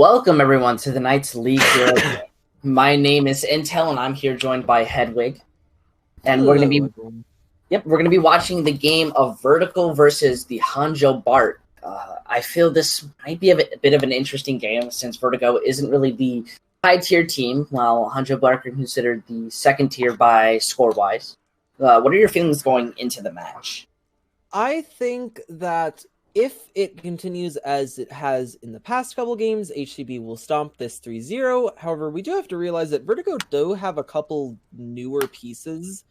Welcome everyone to the Knights League here. My name is Intel and I'm here joined by Hedwig. And we're gonna be watching the game of Vertigo versus the Hangzhou Bart. I feel this might be a bit of an interesting game since Vertigo isn't really the high tier team, while Hangzhou Bart are considered the second tier by score wise. What are your feelings going into the match? I think that if it continues as it has in the past couple games, HCB will stomp this 3-0. However, we do have to realize that Vertigo do have a couple newer pieces.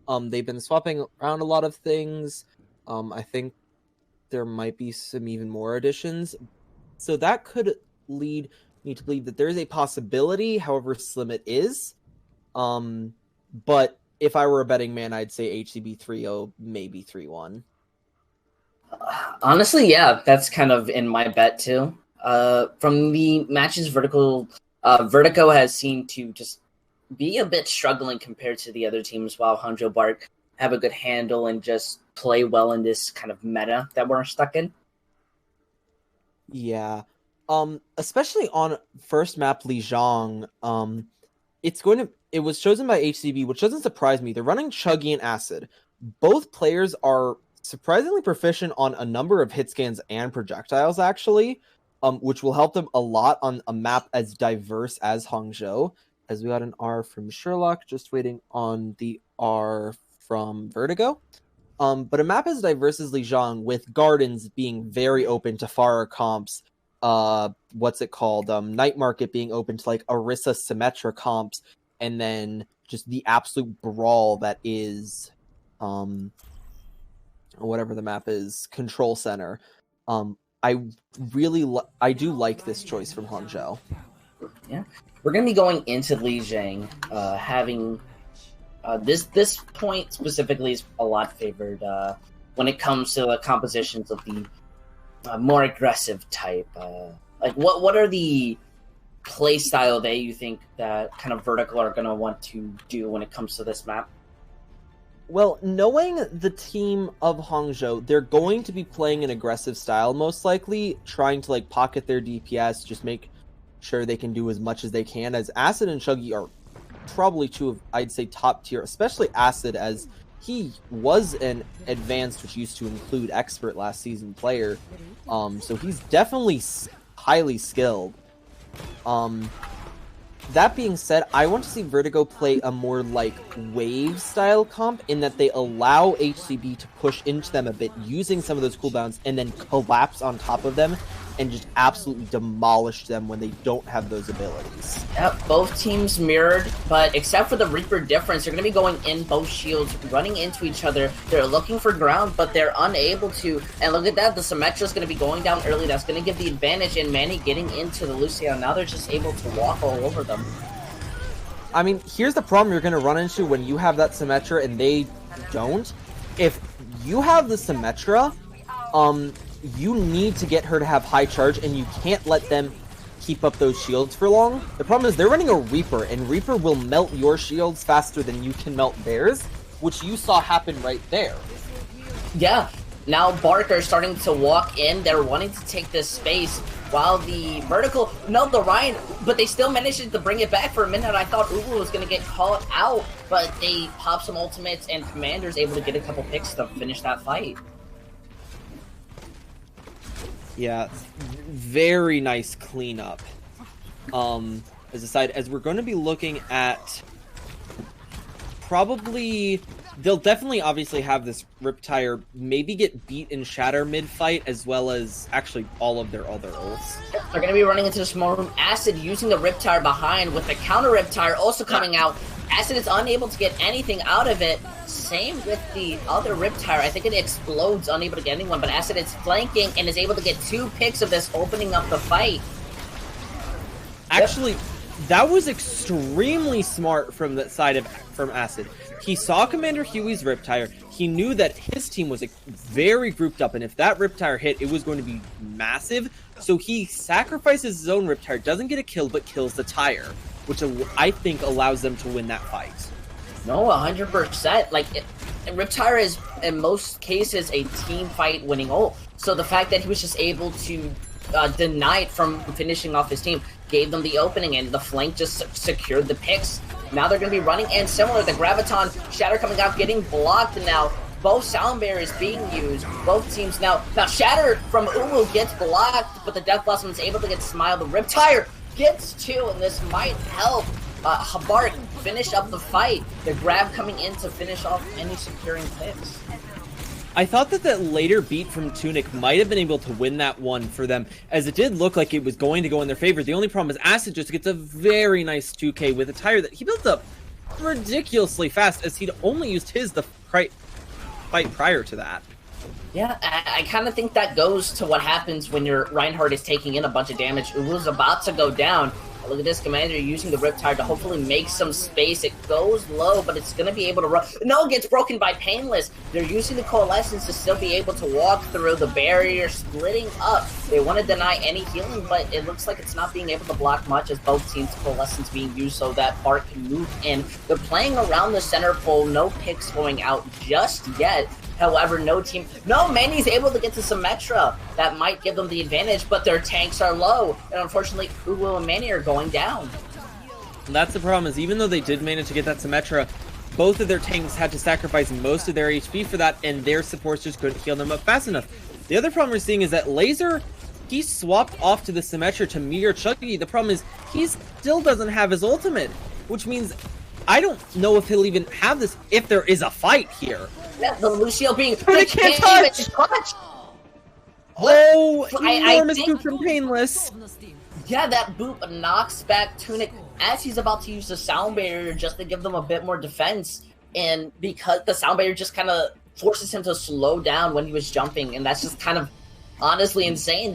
They've been swapping around a lot of things. I think there might be some even more additions. So that could lead me to believe that there is a possibility, however slim it is. But if I were a betting man, I'd say HCB 3-0, maybe 3-1. Honestly, yeah, that's kind of in my bet too. From the matches, Vertigo has seemed to just be a bit struggling compared to the other teams, while Hangzhou Bart have a good handle and just play well in this kind of meta that we're stuck in. Yeah. Especially on first map Lijiang, it was chosen by HCB, which doesn't surprise me. They're running Chuggy and Acid. Both players are surprisingly proficient on a number of hit scans and projectiles, actually, which will help them a lot on a map as diverse as Hangzhou. As we got an R from Sherlock, just waiting on the R from Vertigo. But a map as diverse as Lijiang, with Gardens being very open to Farah comps, Night Market being open to like Orisa Symmetra comps, and then just the absolute brawl that is whatever the map is, Control Center. I do like this choice from Hangzhou. Yeah, we're gonna be going into Lijiang, having this point specifically is a lot favored when it comes to the compositions of the more aggressive type. Like, what are the play style that you think that kind of Vertical are gonna want to do when it comes to this map? Well, knowing the team of Hangzhou, they're going to be playing an aggressive style, most likely, trying to like pocket their DPS, just make sure they can do as much as they can, as Acid and Chuggy are probably two of, I'd say, top tier, especially Acid, as he was an advanced, which used to include expert last season player, so he's definitely highly skilled. That being said, I want to see Vertigo play a more like wave style comp, in that they allow HCB to push into them a bit using some of those cooldowns and then collapse on top of them and just absolutely demolish them when they don't have those abilities. Yep, both teams mirrored, but except for the Reaper difference, they're going to be going in both shields, running into each other. They're looking for ground, but they're unable to. And look at that, the Symmetra is going to be going down early. That's going to give the advantage, and Manny getting into the Lucio. Now they're just able to walk all over them. I mean, here's the problem you're going to run into when you have that Symmetra and they don't. If you have the Symmetra, you need to get her to have high charge, and you can't let them keep up those shields for long. The problem is they're running a Reaper, and Reaper will melt your shields faster than you can melt theirs, which you saw happen right there. Yeah, now Bart are starting to walk in. They're wanting to take this space, while the Vertical melt the Ryan, but they still managed to bring it back for a minute. I thought Ubu was going to get called out, but they pop some ultimates, and Commander's able to get a couple picks to finish that fight. Yeah, very nice cleanup. As a side, as we're going to be looking at they'll definitely obviously have this Riptire maybe get beat in Shatter mid-fight, as well as actually all of their other ults. They're going to be running into the small room. Acid using the Riptire behind, with the counter Riptire also coming out. Acid is unable to get anything out of it. Same with the other Riptire. I think it explodes, unable to get anyone, but Acid is flanking and is able to get 2 picks of this, opening up the fight. Actually, that was extremely smart from Acid. He saw Commander Huey's Riptire. He knew that his team was very grouped up, and if that Riptire hit, it was going to be massive. So he sacrifices his own Riptire, doesn't get a kill, but kills the tire, which I think allows them to win that fight. No, 100%. Like, Riptire is, in most cases, a team fight winning ult. So the fact that he was just able to denied from finishing off his team, gave them the opening, and the flank just secured the picks. Now they're going to be running, and similar, the Graviton Shatter coming out, getting blocked now. Both sound barriers being used, both teams now Shatter from Uwu gets blocked, but the Death Blossom is able to get Smile. The Riptire gets two, and this might help Bark finish up the fight. The grab coming in to finish off any securing picks. I thought that later beat from Tunic might have been able to win that one for them, as it did look like it was going to go in their favor. The only problem is Acid just gets a very nice 2K with a tire that he built up ridiculously fast, as he'd only used his the fight prior to that. Yeah, I kind of think that goes to what happens when your Reinhardt is taking in a bunch of damage. Uwu's about to go down. Look at this commander using the Riptide to hopefully make some space. It goes low, but it's going to be able to run. No, it gets broken by Painless. They're using the Coalescence to still be able to walk through the barrier, splitting up. They want to deny any healing, but it looks like it's not being able to block much, as both teams' Coalescence being used so that Bark can move in. They're playing around the center pole. No picks going out just yet. However, Manny's able to get to Symmetra. That might give them the advantage, but their tanks are low. And unfortunately, Uwu and Manny are going down. And that's the problem, is even though they did manage to get that Symmetra, both of their tanks had to sacrifice most of their HP for that, and their supports just couldn't heal them up fast enough. The other problem we're seeing is that Laser, he swapped off to the Symmetra to Meteor Chuggy. The problem is, he still doesn't have his ultimate, which means I don't know if he'll even have this if there is a fight here. Yeah, the Lucio being... But it can't touch! Oh, enormous boot from Painless. Yeah, that boop knocks back Tunic as he's about to use the sound barrier just to give them a bit more defense. And because the sound barrier just kind of forces him to slow down when he was jumping, and that's just kind of honestly insane.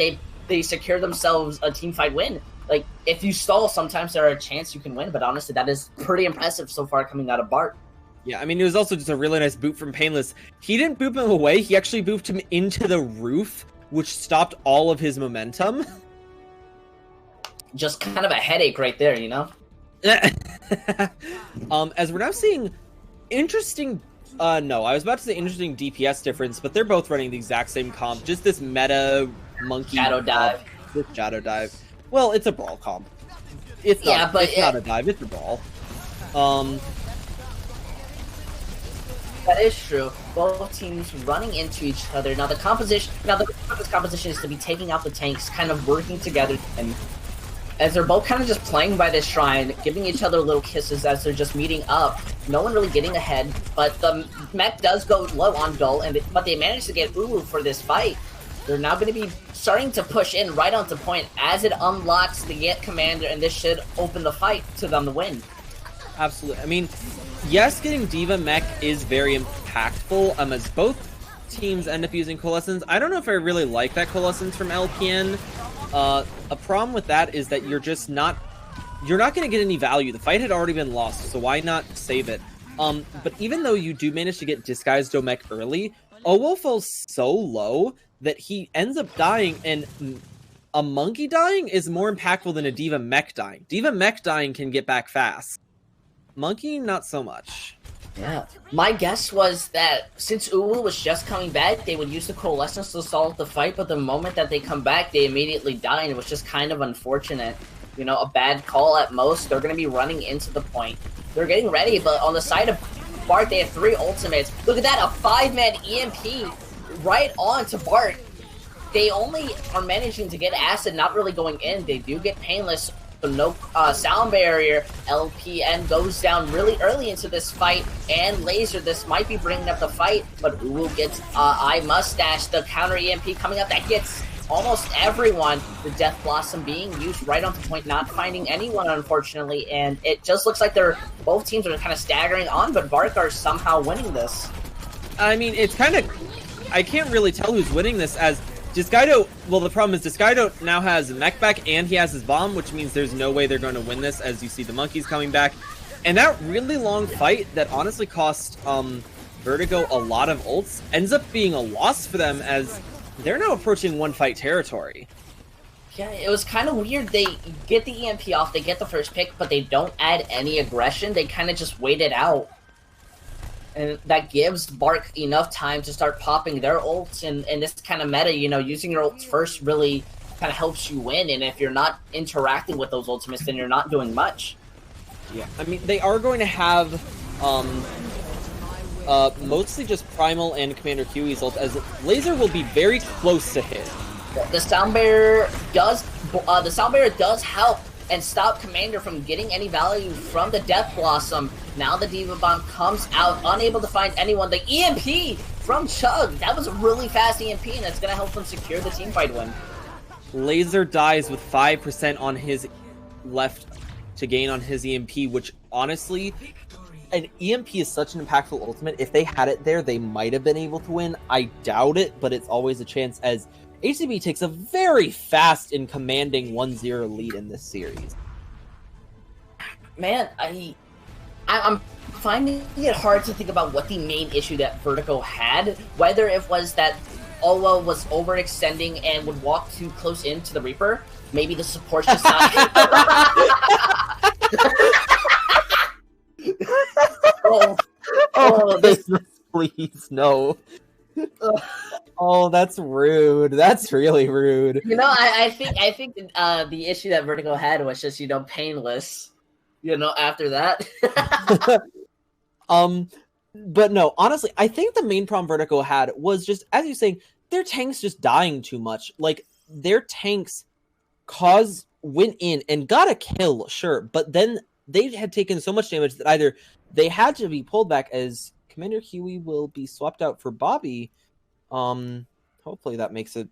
They secure themselves a teamfight win. Like, if you stall, sometimes there are a chance you can win, but honestly, that is pretty impressive so far coming out of Bart. Yeah, I mean, it was also just a really nice boop from Painless. He didn't boop him away, he actually booped him into the roof, which stopped all of his momentum. Just kind of a headache right there, you know? As we're now seeing interesting... no, I was about to say interesting DPS difference, but they're both running the exact same comp. Just this meta monkey... Shadow dive. This Shadow dive. Well, it's a brawl comp. It's not, it's not a dive, it's a brawl. That is true. Both teams running into each other. Now the composition of this composition is to be taking out the tanks, kind of working together, and as they're both kind of just playing by this shrine, giving each other little kisses as they're just meeting up. No one really getting ahead, but the mech does go low on Dull, but they managed to get Uwu for this fight. They're now going to be starting to push in right onto point as it unlocks the Yet Commander, and this should open the fight to them to win. Absolutely. I mean, yes, getting Diva Mech is very impactful, as both teams end up using Coalescence. I don't know if I really like that Coalescence from LPN. A problem with that is that you're not going to get any value. The fight had already been lost, so why not save it? But even though you do manage to get Disguised Domech early, Owo falls so low that he ends up dying, and a monkey dying is more impactful than a Diva Mech dying. Diva Mech dying can get back fast. Monkey, not so much. Yeah. My guess was that since Uwu was just coming back, they would use the Coalescence to solve the fight, but the moment that they come back, they immediately die, and it was just kind of unfortunate. You know, a bad call at most. They're going to be running into the point. They're getting ready, but on the side of Bart, they have 3 ultimates. Look at that, a 5-man EMP right on to Bart. They only are managing to get Acid, not really going in. They do get Painless, so no sound barrier. LPN goes down really early into this fight, and Laser, this might be bringing up the fight, but Uwu gets Eye Mustache, the counter EMP coming up that gets almost everyone. The Death Blossom being used right onto point, not finding anyone, unfortunately, and it just looks like both teams are kind of staggering on, but Bark are somehow winning this. I mean, it's kind of... I can't really tell who's winning this, as Disguido... Well, the problem is Disguido now has Mech back, and he has his bomb, which means there's no way they're going to win this, as you see the monkeys coming back. And that really long fight that honestly cost Vertigo a lot of ults ends up being a loss for them, as they're now approaching one-fight territory. Yeah, it was kind of weird. They get the EMP off, they get the first pick, but they don't add any aggression. They kind of just wait it out. And that gives Bark enough time to start popping their ults, and this kind of meta, you know, using your ults first really kind of helps you win. And if you're not interacting with those ultimates, then you're not doing much. Yeah, I mean, they are going to have mostly just Primal and Commander Huey's ult, as Laser will be very close to hit. The Sound Barrier does help and stop Commander from getting any value from the Death Blossom. Now the Diva Bomb comes out, unable to find anyone. The EMP from Chug, that was a really fast EMP, and it's going to help them secure the teamfight win. Laser dies with 5% on his left to gain on his EMP, which honestly, an EMP is such an impactful ultimate. If they had it there, they might have been able to win. I doubt it, but it's always a chance, as HCB takes a very fast and commanding 1-0 lead in this series. Man, I'm finding it hard to think about what the main issue that Vertigo had, whether it was that Olwa was overextending and would walk too close into the Reaper. Maybe the support's just not... Please, no. Oh, that's rude. That's really rude. You know, I think the issue that Vertigo had was just, painless. After that. But no, honestly, I think the main problem Vertigo had was just, as you're saying, their tanks just dying too much. Like, their tanks went in and got a kill, sure, but then they had taken so much damage that either they had to be pulled back, as Commander Huey will be swapped out for Bobby. Hopefully that makes a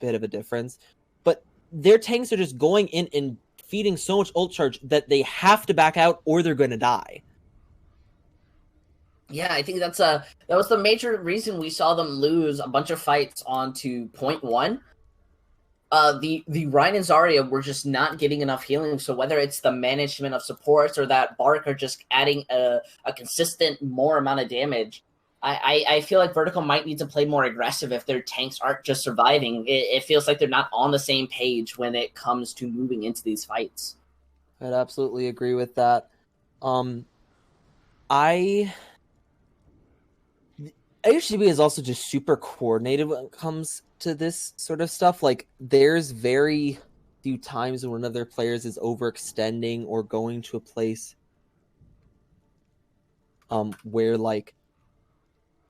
bit of a difference. But their tanks are just going in and feeding so much ult charge that they have to back out or they're going to die. Yeah, I think that was the major reason we saw them lose a bunch of fights onto point 1. The Ryan and Zarya were just not getting enough healing, so whether it's the management of supports or that Bark are just adding a consistent more amount of damage, I feel like Vertical might need to play more aggressive if their tanks aren't just surviving. It feels like they're not on the same page when it comes to moving into these fights. I'd absolutely agree with that. HGB is also just super coordinated when it comes to this sort of stuff. Like, there's very few times when one of their players is overextending or going to a place where, like,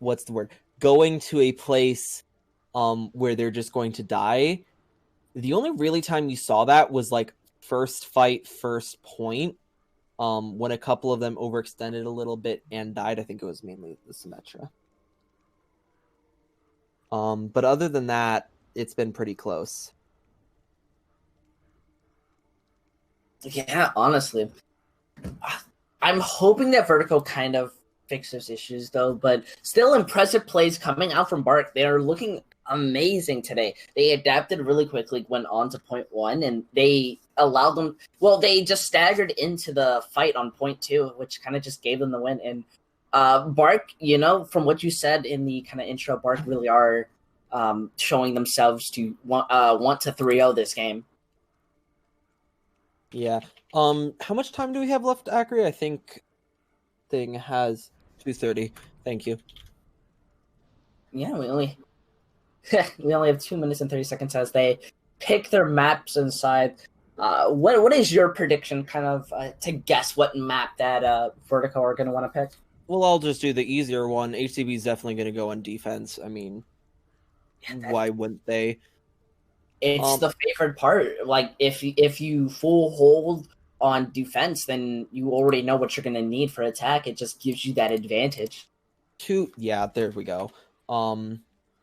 what's the word? Going to a place where they're just going to die. The only really time you saw that was, like, first fight, first point, when a couple of them overextended a little bit and died. I think it was mainly the Symmetra. But other than that, it's been pretty close. Yeah, honestly. I'm hoping that Vertigo kind of fixes issues, though, but still impressive plays coming out from Bark. They are looking amazing today. They adapted really quickly, went on to point 1, and they allowed them... Well, they just staggered into the fight on point 2, which kind of just gave them the win, and Bark, from what you said in the kind of intro, Bark really are showing themselves to want to 3-0 this game. Yeah. How much time do we have left, Acri? I think thing has 2:30. Thank you. Yeah, we only have 2 minutes and 30 seconds as they pick their maps inside. What is your prediction, kind of to guess what map that Vertigo are going to want to pick? Well, I'll just do the easier one. HCB is definitely going to go on defense. I mean, why wouldn't they? It's the favored part. Like, if you full hold on defense, then you already know what you're going to need for attack. It just gives you that advantage. Yeah, there we go.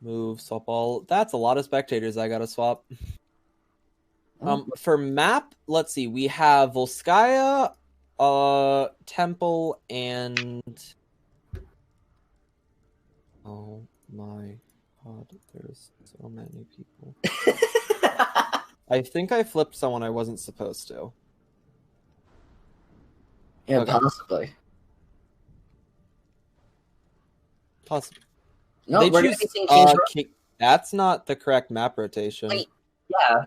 Move, swap all. That's a lot of spectators I got to swap. For map, let's see. We have Volskaya, Temple, and... Oh my god, there's so many people. I think I flipped someone I wasn't supposed to. Yeah, okay. Possibly. No, they we're choose, seeing King's Row. That's not the correct map rotation. Wait, yeah.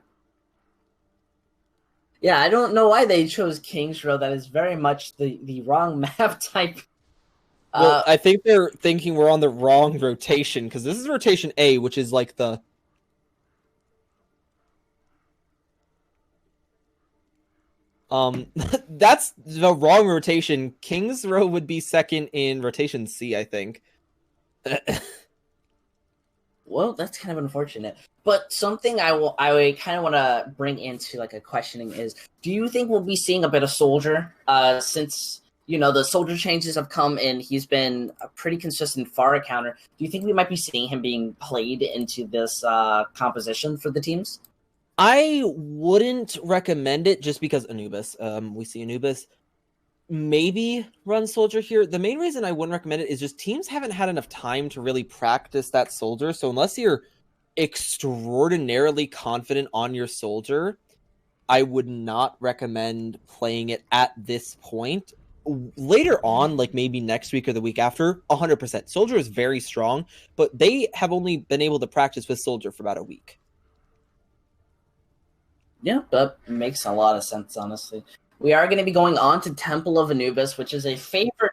Yeah, I don't know why they chose King's Row. That is very much the wrong map type. Well, I think they're thinking we're on the wrong rotation, because this is rotation A, which is like the... That's the wrong rotation. King's Row would be second in rotation C, I think. Well, that's kind of unfortunate. But something I kind of want to bring into like a questioning is: do you think we'll be seeing a bit of Soldier? Since the Soldier changes have come and he's been a pretty consistent Pharah counter. Do you think we might be seeing him being played into this composition for the teams? I wouldn't recommend it just because Anubis. We see Anubis maybe run Soldier here. The main reason I wouldn't recommend it is just teams haven't had enough time to really practice that Soldier. So unless you're extraordinarily confident on your Soldier, I would not recommend playing it at this point. Later on, like maybe next week or the week after, 100%. Soldier is very strong, but they have only been able to practice with Soldier for about a week. Yeah, that makes a lot of sense, honestly. We are going to be going on to Temple of Anubis, which is a favorite.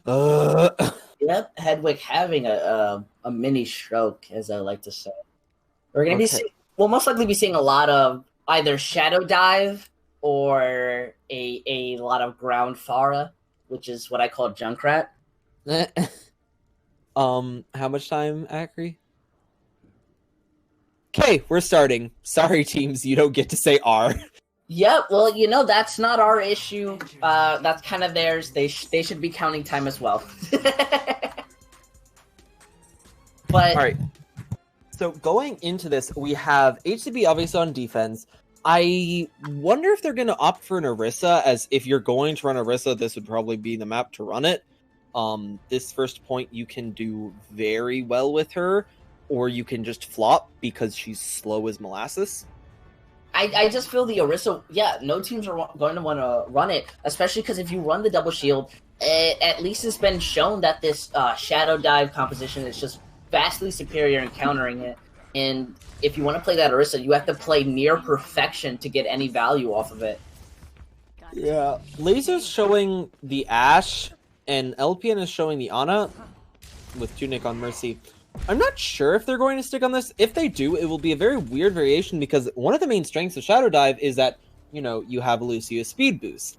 Yep, Hedwig having a mini stroke, as I like to say. We're going to be we'll most likely be seeing a lot of either Shadow Dive or a lot of ground Pharah, which is what I call Junkrat. How much time, Akri? Okay, we're starting. Sorry, teams, you don't get to say R. Yeah, well, that's not our issue. That's kind of theirs. They should be counting time as well. But all right. So going into this, we have HCB obviously on defense. I wonder if they're going to opt for an Orisa, as if you're going to run Orisa, this would probably be the map to run it. This first point you can do very well with her, or you can just flop because she's slow as molasses. I just feel the Orisa, no teams are going to want to run it, especially because if you run the double shield, at least it's been shown that this Shadow Dive composition is just vastly superior in countering it. And if you want to play that Orisa, you have to play near perfection to get any value off of it. Yeah. Laser's showing the Ashe, and LPN is showing the Ana, with Tunic on Mercy. I'm not sure if they're going to stick on this. If they do, it will be a very weird variation, because one of the main strengths of Shadow Dive is that, you have a Lucio speed boost.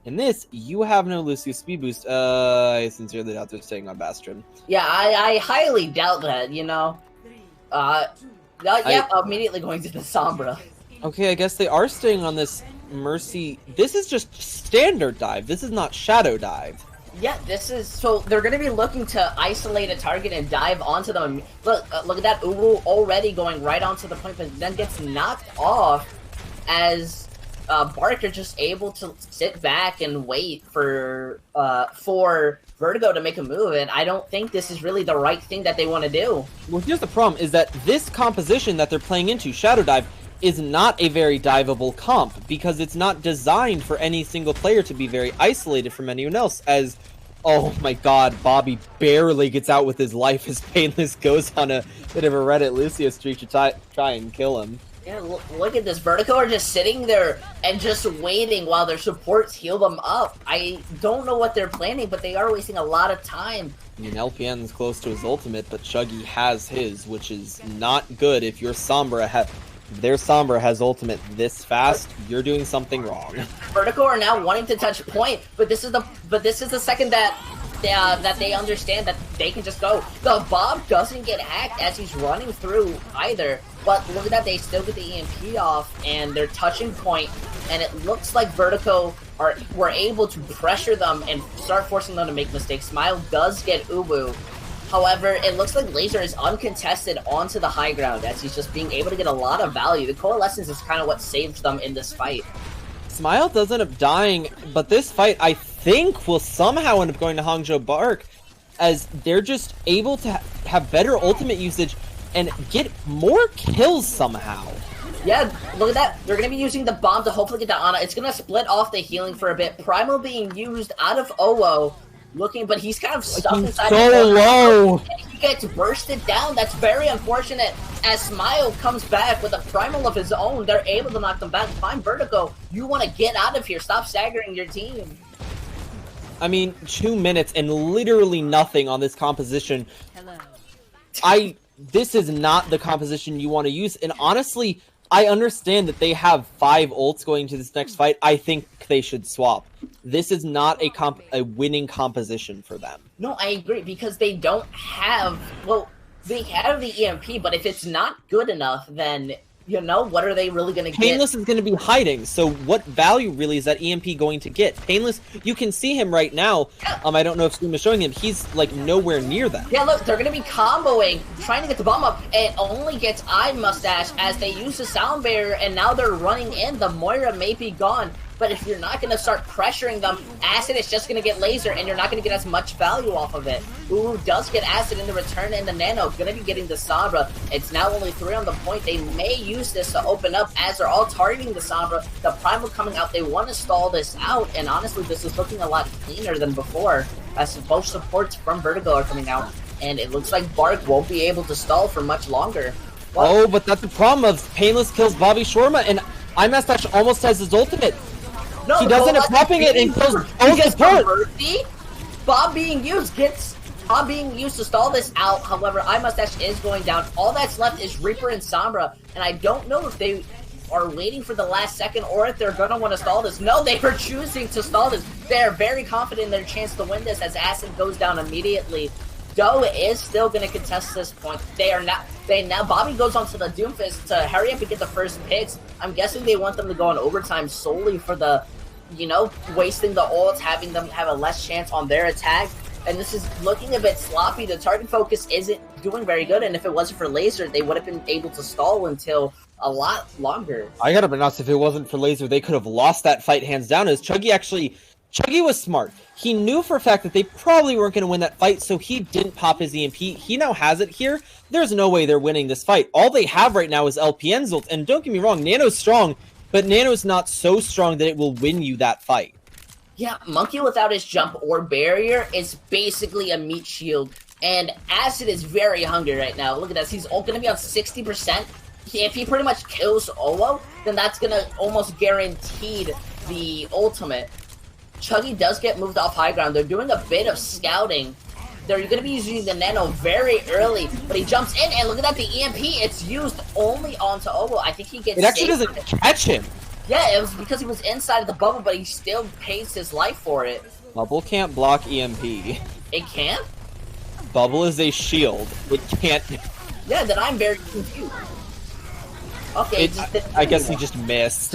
In this, you have no Lucio speed boost. I sincerely doubt they're staying on Bastion. Yeah, I highly doubt that, immediately going to the Sombra. Okay, I guess they are staying on this Mercy. This is just standard dive. This is not Shadow Dive. Yeah, so they're going to be looking to isolate a target and dive onto them. Look at that Uwu already going right onto the point, but then gets knocked off as Barker just able to sit back and wait for Vertigo to make a move, and I don't think this is really the right thing that they want to do. Well, here's the problem, is that this composition that they're playing into, Shadow Dive, is not a very diveable comp, because it's not designed for any single player to be very isolated from anyone else, as, oh my god, Bobby barely gets out with his life as Painless goes on a bit of a Reddit Lucio streak to try and kill him. Yeah, look at this. Vertigo are just sitting there and just waiting while their supports heal them up. I don't know what they're planning, but they are wasting a lot of time. I mean, LPN's close to his ultimate, but Chuggy has his, which is not good. If your Sombra their Sombra has ultimate this fast, you're doing something wrong. Vertigo are now wanting to touch point, but this is the second that they understand that they can just go. The Bob doesn't get hacked as he's running through either, but look at that, they still get the EMP off, and they're touching point, and it looks like Vertigo were able to pressure them and start forcing them to make mistakes. Smile does get Ubu. However, it looks like Laser is uncontested onto the high ground as he's just being able to get a lot of value. The Coalescence is kind of what saves them in this fight. Smile does end up dying, but this fight, I think, will somehow end up going to Hangzhou Bark, as they're just able to have better ultimate usage and get more kills somehow. Yeah, look at that. They're going to be using the bomb to hopefully get the Ana. It's going to split off the healing for a bit. Primal being used out of OO. But he's kind of stuck inside. So low. And he gets bursted down. That's very unfortunate. As Smile comes back with a primal of his own, they're able to knock them back. Fine, Vertigo, you want to get out of here. Stop staggering your team. I mean, 2 minutes and literally nothing on this composition. Hello. This is not the composition you want to use. And honestly, I understand that they have 5 ults going to this next fight. I think they should swap. This is not a winning composition for them. No, I agree, because they don't have... Well, they have the EMP, but if it's not good enough, then... You know, what are they really going to get? Painless is going to be hiding, so what value really is that EMP going to get? Painless, you can see him right now. I don't know if Steam is showing him. He's, like, nowhere near them. Yeah, look, they're going to be comboing, trying to get the bomb up. It only gets Eye Mustache as they use the sound barrier, and now they're running in. The Moira may be gone. But if you're not going to start pressuring them, Acid is just going to get laser, and you're not going to get as much value off of it. Uwu does get Acid in the return, and the Nano going to be getting the Sombra. It's now only 3 on the point. They may use this to open up as they're all targeting the Sombra. The Primal coming out. They want to stall this out, and honestly, this is looking a lot cleaner than before, as both supports from Vertigo are coming out. And it looks like Bark won't be able to stall for much longer. Oh, but that's the problem of Painless kills Bobby Shawarma, and iMustache almost has his ultimate. No, he doesn't end up popping it and kills all his support. Bob being used to stall this out. However, iMustache is going down. All that's left is Reaper and Sombra, and I don't know if they are waiting for the last second or if they're gonna want to stall this. No, they are choosing to stall this. They are very confident in their chance to win this as Acid goes down immediately. Doe is still going to contest this point. Bobby goes on to the Doomfist to hurry up and get the first picks. I'm guessing they want them to go on overtime solely for the, you know, wasting the ults, having them have a less chance on their attack. And this is looking a bit sloppy. The target focus isn't doing very good, and if it wasn't for Laser, they would have been able to stall until a lot longer. I gotta be honest, if it wasn't for Laser, they could have lost that fight hands down, as Chuggy was smart. He knew for a fact that they probably weren't going to win that fight, so he didn't pop his EMP. He now has it here. There's no way they're winning this fight. All they have right now is LPN's ult, and don't get me wrong, Nano's strong, but Nano's not so strong that it will win you that fight. Yeah, Monkey without his jump or barrier is basically a meat shield, and Acid is very hungry right now. Look at this. He's going to be on 60%. If he pretty much kills Olo, then that's going to almost guarantee the ultimate. Chuggy does get moved off high ground. They're doing a bit of scouting. They're going to be using the Nano very early, but he jumps in, and look at that, the EMP, it's used only onto Obo. I think he gets It actually doesn't catch him. Yeah, it was because he was inside of the bubble, but he still pays his life for it. Bubble can't block EMP. It can't? Bubble is a shield. It can't... Yeah, then I'm very confused. Okay, I guess he just missed.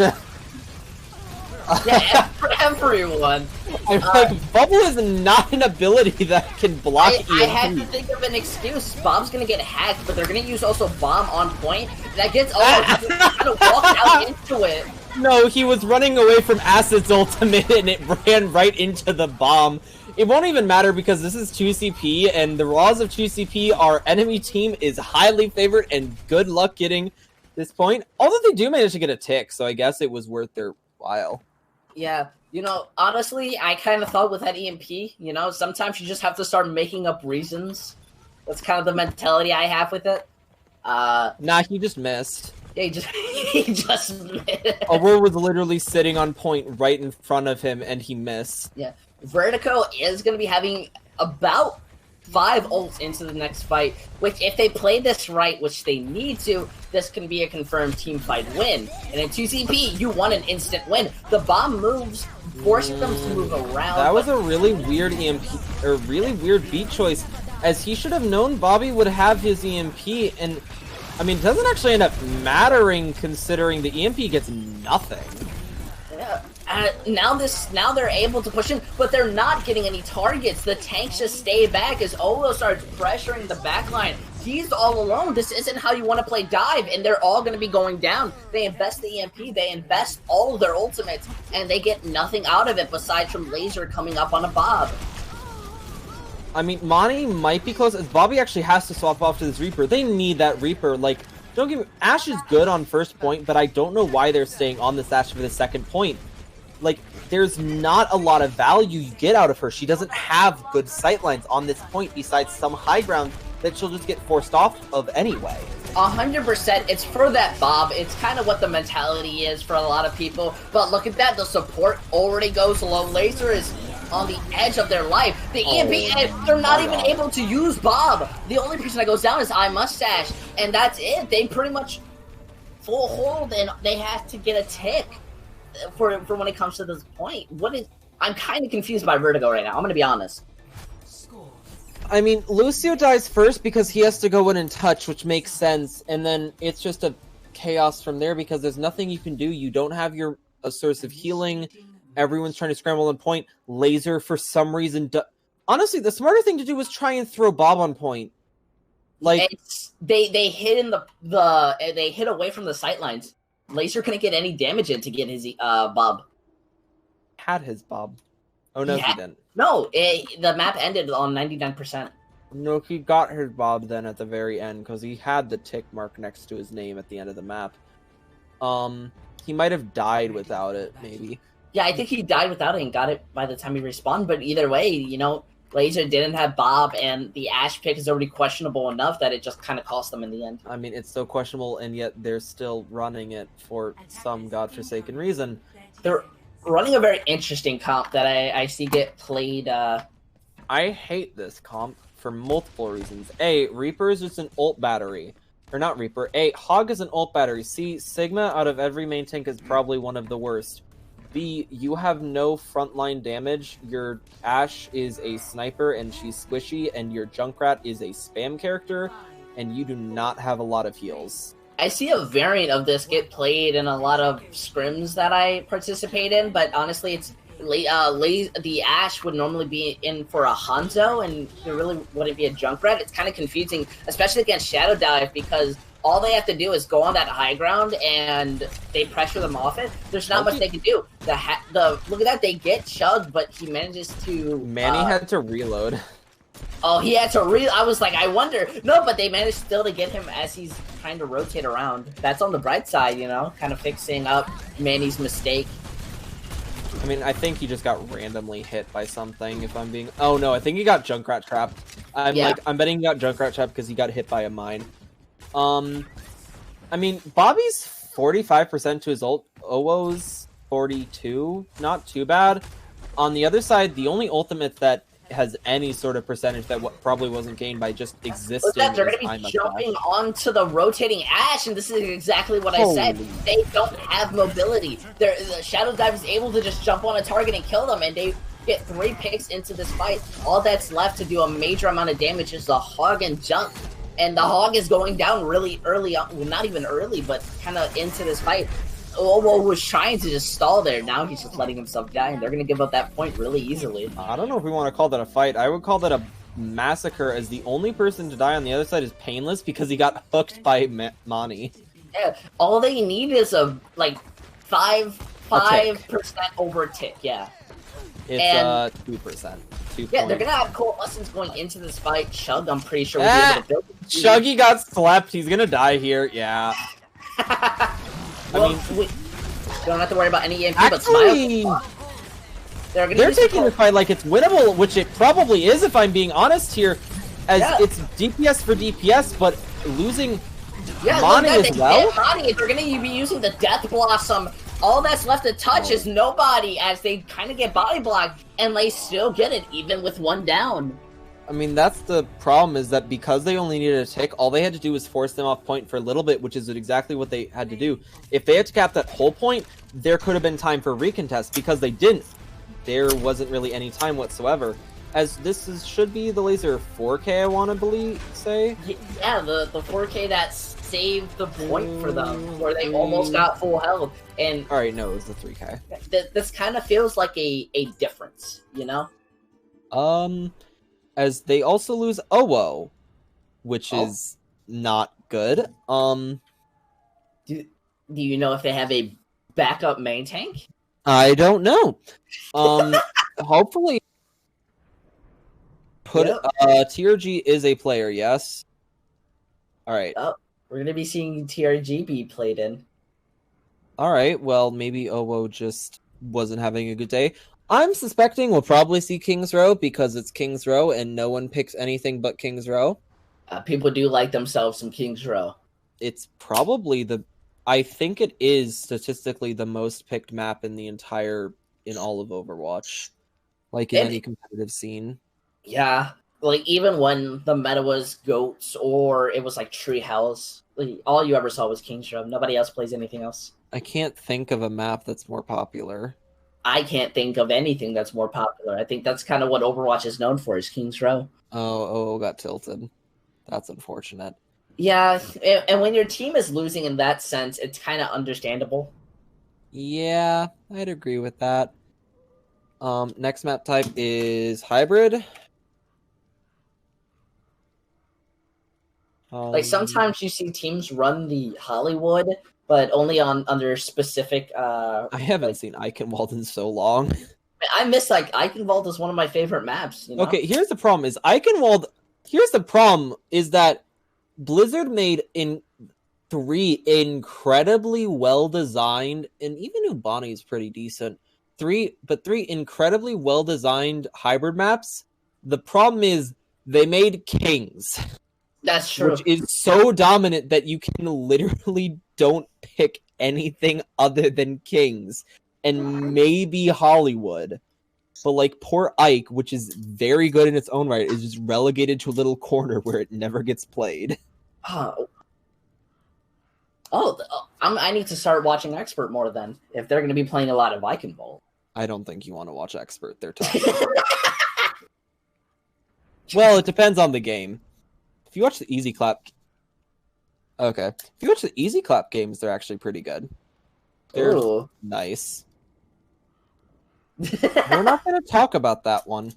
Yeah, for everyone. I'm like, Bubble is not an ability that can block EMP. I had to think of an excuse. Bob's gonna get hacked, but they're gonna use also Bomb on point. That gets gonna walk out into it. No, he was running away from Acid's ultimate and it ran right into the bomb. It won't even matter because this is 2CP, and the laws of 2CP are enemy team is highly favored and good luck getting this point. Although they do manage to get a tick, so I guess it was worth their while. Yeah, you know, honestly, I kind of thought with that EMP, you know, sometimes you just have to start making up reasons. That's kind of the mentality I have with it. Nah, he just missed. Yeah, he just missed. Aurora was literally sitting on point right in front of him, and he missed. Yeah, Vertigo is going to be having about 5 ults into the next fight, which if they play this right, which they need to, this can be a confirmed team fight win. And in 2CP, you want an instant win. The bomb moves, forcing them to move around. That was a really weird EMP, or really weird beat choice, as he should have known Bobby would have his EMP, and I mean, it doesn't actually end up mattering considering the EMP gets nothing. Yeah. Now they're able to push in, but they're not getting any targets. The tanks just stay back as Olo starts pressuring the backline. He's all alone. This isn't how you want to play dive, and they're all going to be going down. They invest the EMP, they invest all of their ultimates, and they get nothing out of it besides from Laser coming up on a Bob. I mean, Monty might be close, as Bobby actually has to swap off to this Reaper. They need that Reaper. Like, don't get me... Ashe is good on first point, but I don't know why they're staying on this Ashe for the second point. Like, there's not a lot of value you get out of her. She doesn't have good sightlines on this point besides some high ground that she'll just get forced off of anyway. 100%. It's for that Bob. It's kind of what the mentality is for a lot of people. But look at that. The support already goes low. Laser is on the edge of their life. The EMP, they're not even able to use Bob. The only person that goes down is iMustache. And that's it. They pretty much full hold, and they have to get a tick for when it comes to this point. I'm kind of confused by Vertigo right now. I'm gonna be honest. I mean, Lucio dies first because he has to go in and touch, which makes sense, and then it's just a chaos from there because there's nothing you can do. You don't have a source of healing. Everyone's trying to scramble on point. Laser, for some reason, honestly, the smarter thing to do was try and throw Bob on point. Like they hit they hit away from the sightlines. Laser couldn't get any damage in to get his Bob. Had his Bob. Oh no, he didn't. No, the map ended on 99%. No, he got his Bob then at the very end because he had the tick mark next to his name at the end of the map. He might have died without it, maybe. Yeah, I think he died without it and got it by the time he respawned. But either way, you know, Laser didn't have Bob, and the Ash pick is already questionable enough that it just kind of cost them in the end. I mean, it's so questionable, and yet they're still running it for some godforsaken reason. They're running a very interesting comp that I see get played. I hate this comp for multiple reasons. A, Reaper is just an ult battery. Or not Reaper. A, Hog is an ult battery. C, Sigma out of every main tank is probably one of the worst. B, you have no frontline damage. Your Ashe is a sniper and she's squishy, and your Junkrat is a spam character, and you do not have a lot of heals. I see a variant of this get played in a lot of scrims that I participate in, but honestly, it's the Ashe would normally be in for a Hangzhou, and it really wouldn't be a Junkrat. It's kind of confusing, especially against Shadow Dive, because all they have to do is go on that high ground and they pressure them off it. There's not much they can do. Look at that, they get chugged, but he manages to. Manny had to reload. Oh, he had to I was like, I wonder. No, but they managed still to get him as he's trying to rotate around. That's on the bright side, you know, kind of fixing up Manny's mistake. I mean, I think he just got randomly hit by something, if I'm being. Oh no, I think he got Junkrat trapped. I'm betting he got Junkrat trapped because he got hit by a mine. I mean, Bobby's 45% to his ult. Owo's 42. Not too bad. On the other side, the only ultimate that has any sort of percentage that probably wasn't gained by just existing. They're going to be jumping onto the rotating Ashe, and this is exactly what I said. They don't have mobility. The Shadow Dive is able to just jump on a target and kill them, and they get 3 picks into this fight. All that's left to do a major amount of damage is the Hog and Junk. And the Hog is going down really early on. Well, not even early, but kind of into this fight. Owo was trying to just stall there. Now he's just letting himself die, and they're going to give up that point really easily. I don't know if we want to call that a fight. I would call that a massacre, as the only person to die on the other side is Painless because he got hooked by Mani. Yeah, all they need is a, 5% over tick, yeah. It's 2%. Yeah, they're going to have Coalescence going into this fight. Chug, I'm pretty sure we'll be able to build it. Chuggy got slept. He's going to die here. Yeah. Well, we don't have to worry about any EMP, but Smile. They're taking the fight like it's winnable, which it probably is, if I'm being honest here, as it's DPS for DPS, but losing Mani as well. Mani, they're going to be using the Death Blossom. All that's left to touch is nobody, as they kind of get body blocked, and they still get it, even with 1 down. I mean, that's the problem, is that because they only needed a tick, all they had to do was force them off point for a little bit, which is exactly what they had to do. If they had to cap that whole point, there could have been time for recontest. Because they didn't, there wasn't really any time whatsoever. As this should be the Laser 4K, I want to say. Yeah, the 4K that saved the point for them, where they almost got full health. And alright, no, it was the 3K. This kind of feels like a difference, you know? As they also lose Owo, which is not good. Do you know if they have a backup main tank? I don't know. Hopefully TRG is a player, yes. Alright. Oh, we're gonna be seeing TRG be played in. Alright, well, maybe Owo just wasn't having a good day. I'm suspecting we'll probably see King's Row because it's King's Row and no one picks anything but King's Row. People do like themselves some King's Row. It's probably I think it is statistically the most picked map in all of Overwatch. Like in any competitive scene. Yeah. Like even when the meta was goats or it was like Treehouse, all you ever saw was Hangzhou. Nobody else plays anything else. I can't think of a map that's more popular. I can't think of anything that's more popular. I think that's kind of what Overwatch is known for, is Hangzhou. Oh, got tilted. That's unfortunate. Yeah, and when your team is losing in that sense, it's kind of understandable. Yeah, I'd agree with that. Next map type is hybrid. Like sometimes you see teams run the Hollywood, but only under specific. I haven't seen Eichenwald in so long. I miss like Eichenwald is one of my favorite maps. You know? Okay, here's the problem: is Eichenwald. Here's the problem: is that Blizzard made in 3 incredibly well designed, and even Ubani is pretty decent. 3 incredibly well designed hybrid maps. The problem is they made kings. That's true. Which is so dominant that you can literally don't pick anything other than kings and maybe Hollywood. But like poor Ike, which is very good in its own right, is just relegated to a little corner where it never gets played. I need to start watching Expert more then, if they're going to be playing a lot of Eichenwald. I don't think you want to watch Expert. They're tough. Well, it depends on the game. If you watch the Easy Clap... Okay. If you watch the Easy Clap games, they're actually pretty good. They're nice. We're not going to talk about that one.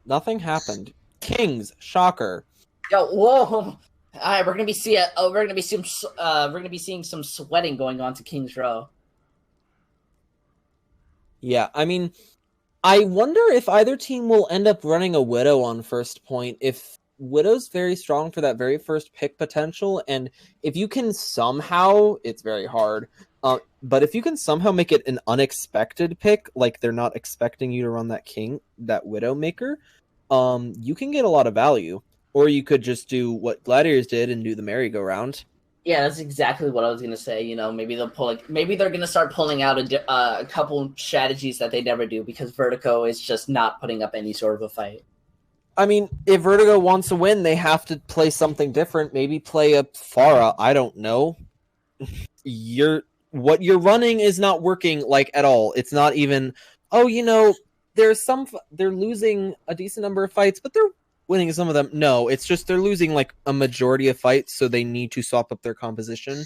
Nothing happened. Kings, shocker. Yo, whoa! All right, we're gonna be seeing some sweating going on to King's Row. Yeah, I mean, I wonder if either team will end up running a Widow on first point. If Widow's very strong for that very first pick potential, and if you can somehow, it's very hard, but if you can somehow make it an unexpected pick, like they're not expecting you to run that Widow maker, you can get a lot of value. Or you could just do what Gladiators did and do the merry-go-round. Yeah, that's exactly what I was gonna say. You know, maybe they're gonna start pulling out a couple strategies that they never do, because Vertigo is just not putting up any sort of a fight. I mean, if Vertigo wants to win, they have to play something different.Maybe play a Pharah. I don't know. What you're running is not working like at all. It's not even. Oh, you know, they're losing a decent number of fights, but they're winning some of them. No, it's just they're losing like a majority of fights, so they need to swap up their composition.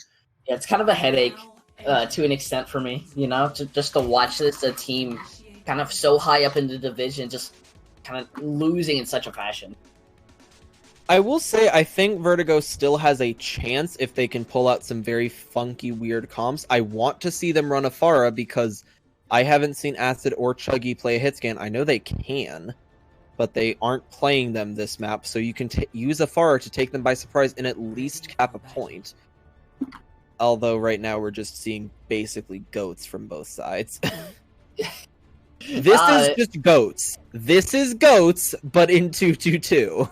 Yeah, it's kind of a headache to an extent for me. You know, just to watch a team kind of so high up in the division just kind of losing in such a fashion. I will say, I think Vertigo still has a chance if they can pull out some very funky, weird comps. I want to see them run a Pharah because I haven't seen Acid or Chuggy play a hit scan. I know they can, but they aren't playing them this map, so you can use a Pharah to take them by surprise and at least cap a point. Although right now we're just seeing basically goats from both sides. This is just goats. This is goats, but in 2-2-2.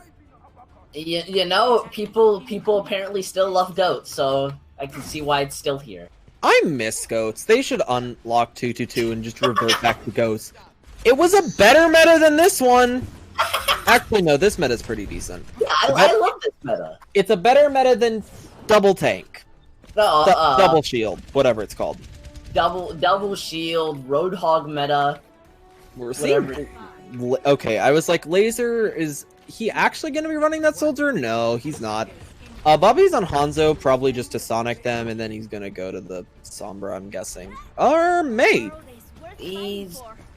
You know, people apparently still love goats, so I can see why it's still here. I miss goats. They should unlock 2-2-2 and just revert back to goats. It was a better meta than this one. Actually, no, this meta is pretty decent. Yeah, I love this meta. It's a better meta than double tank. Double shield, whatever it's called. Double shield, Roadhog meta. We're seeing. Okay, I was like, Laser, is he actually going to be running that soldier? No, he's not. Bobby's on Hangzhou, probably just to Sonic them, and then he's going to go to the Sombra, I'm guessing. Or May.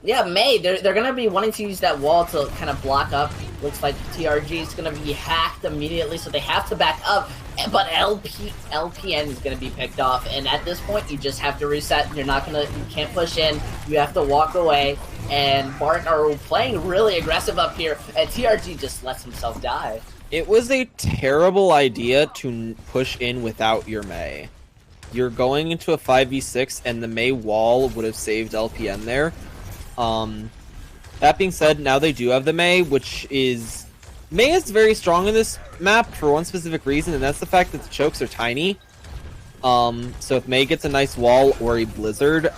Yeah, May. They're going to be wanting to use that wall to kind of block up. Looks like TRG is going to be hacked immediately, so they have to back up. But LPN is going to be picked off, and at this point, you just have to reset. You can't push in. You have to walk away. And Bart are playing really aggressive up here, and TRG just lets himself die. It was a terrible idea to push in without your May. You're going into a 5v6, and the May wall would have saved LPN there. That being said, now they do have the May, which is... May is very strong in this map for one specific reason, and that's the fact that the chokes are tiny. So if May gets a nice wall or a blizzard,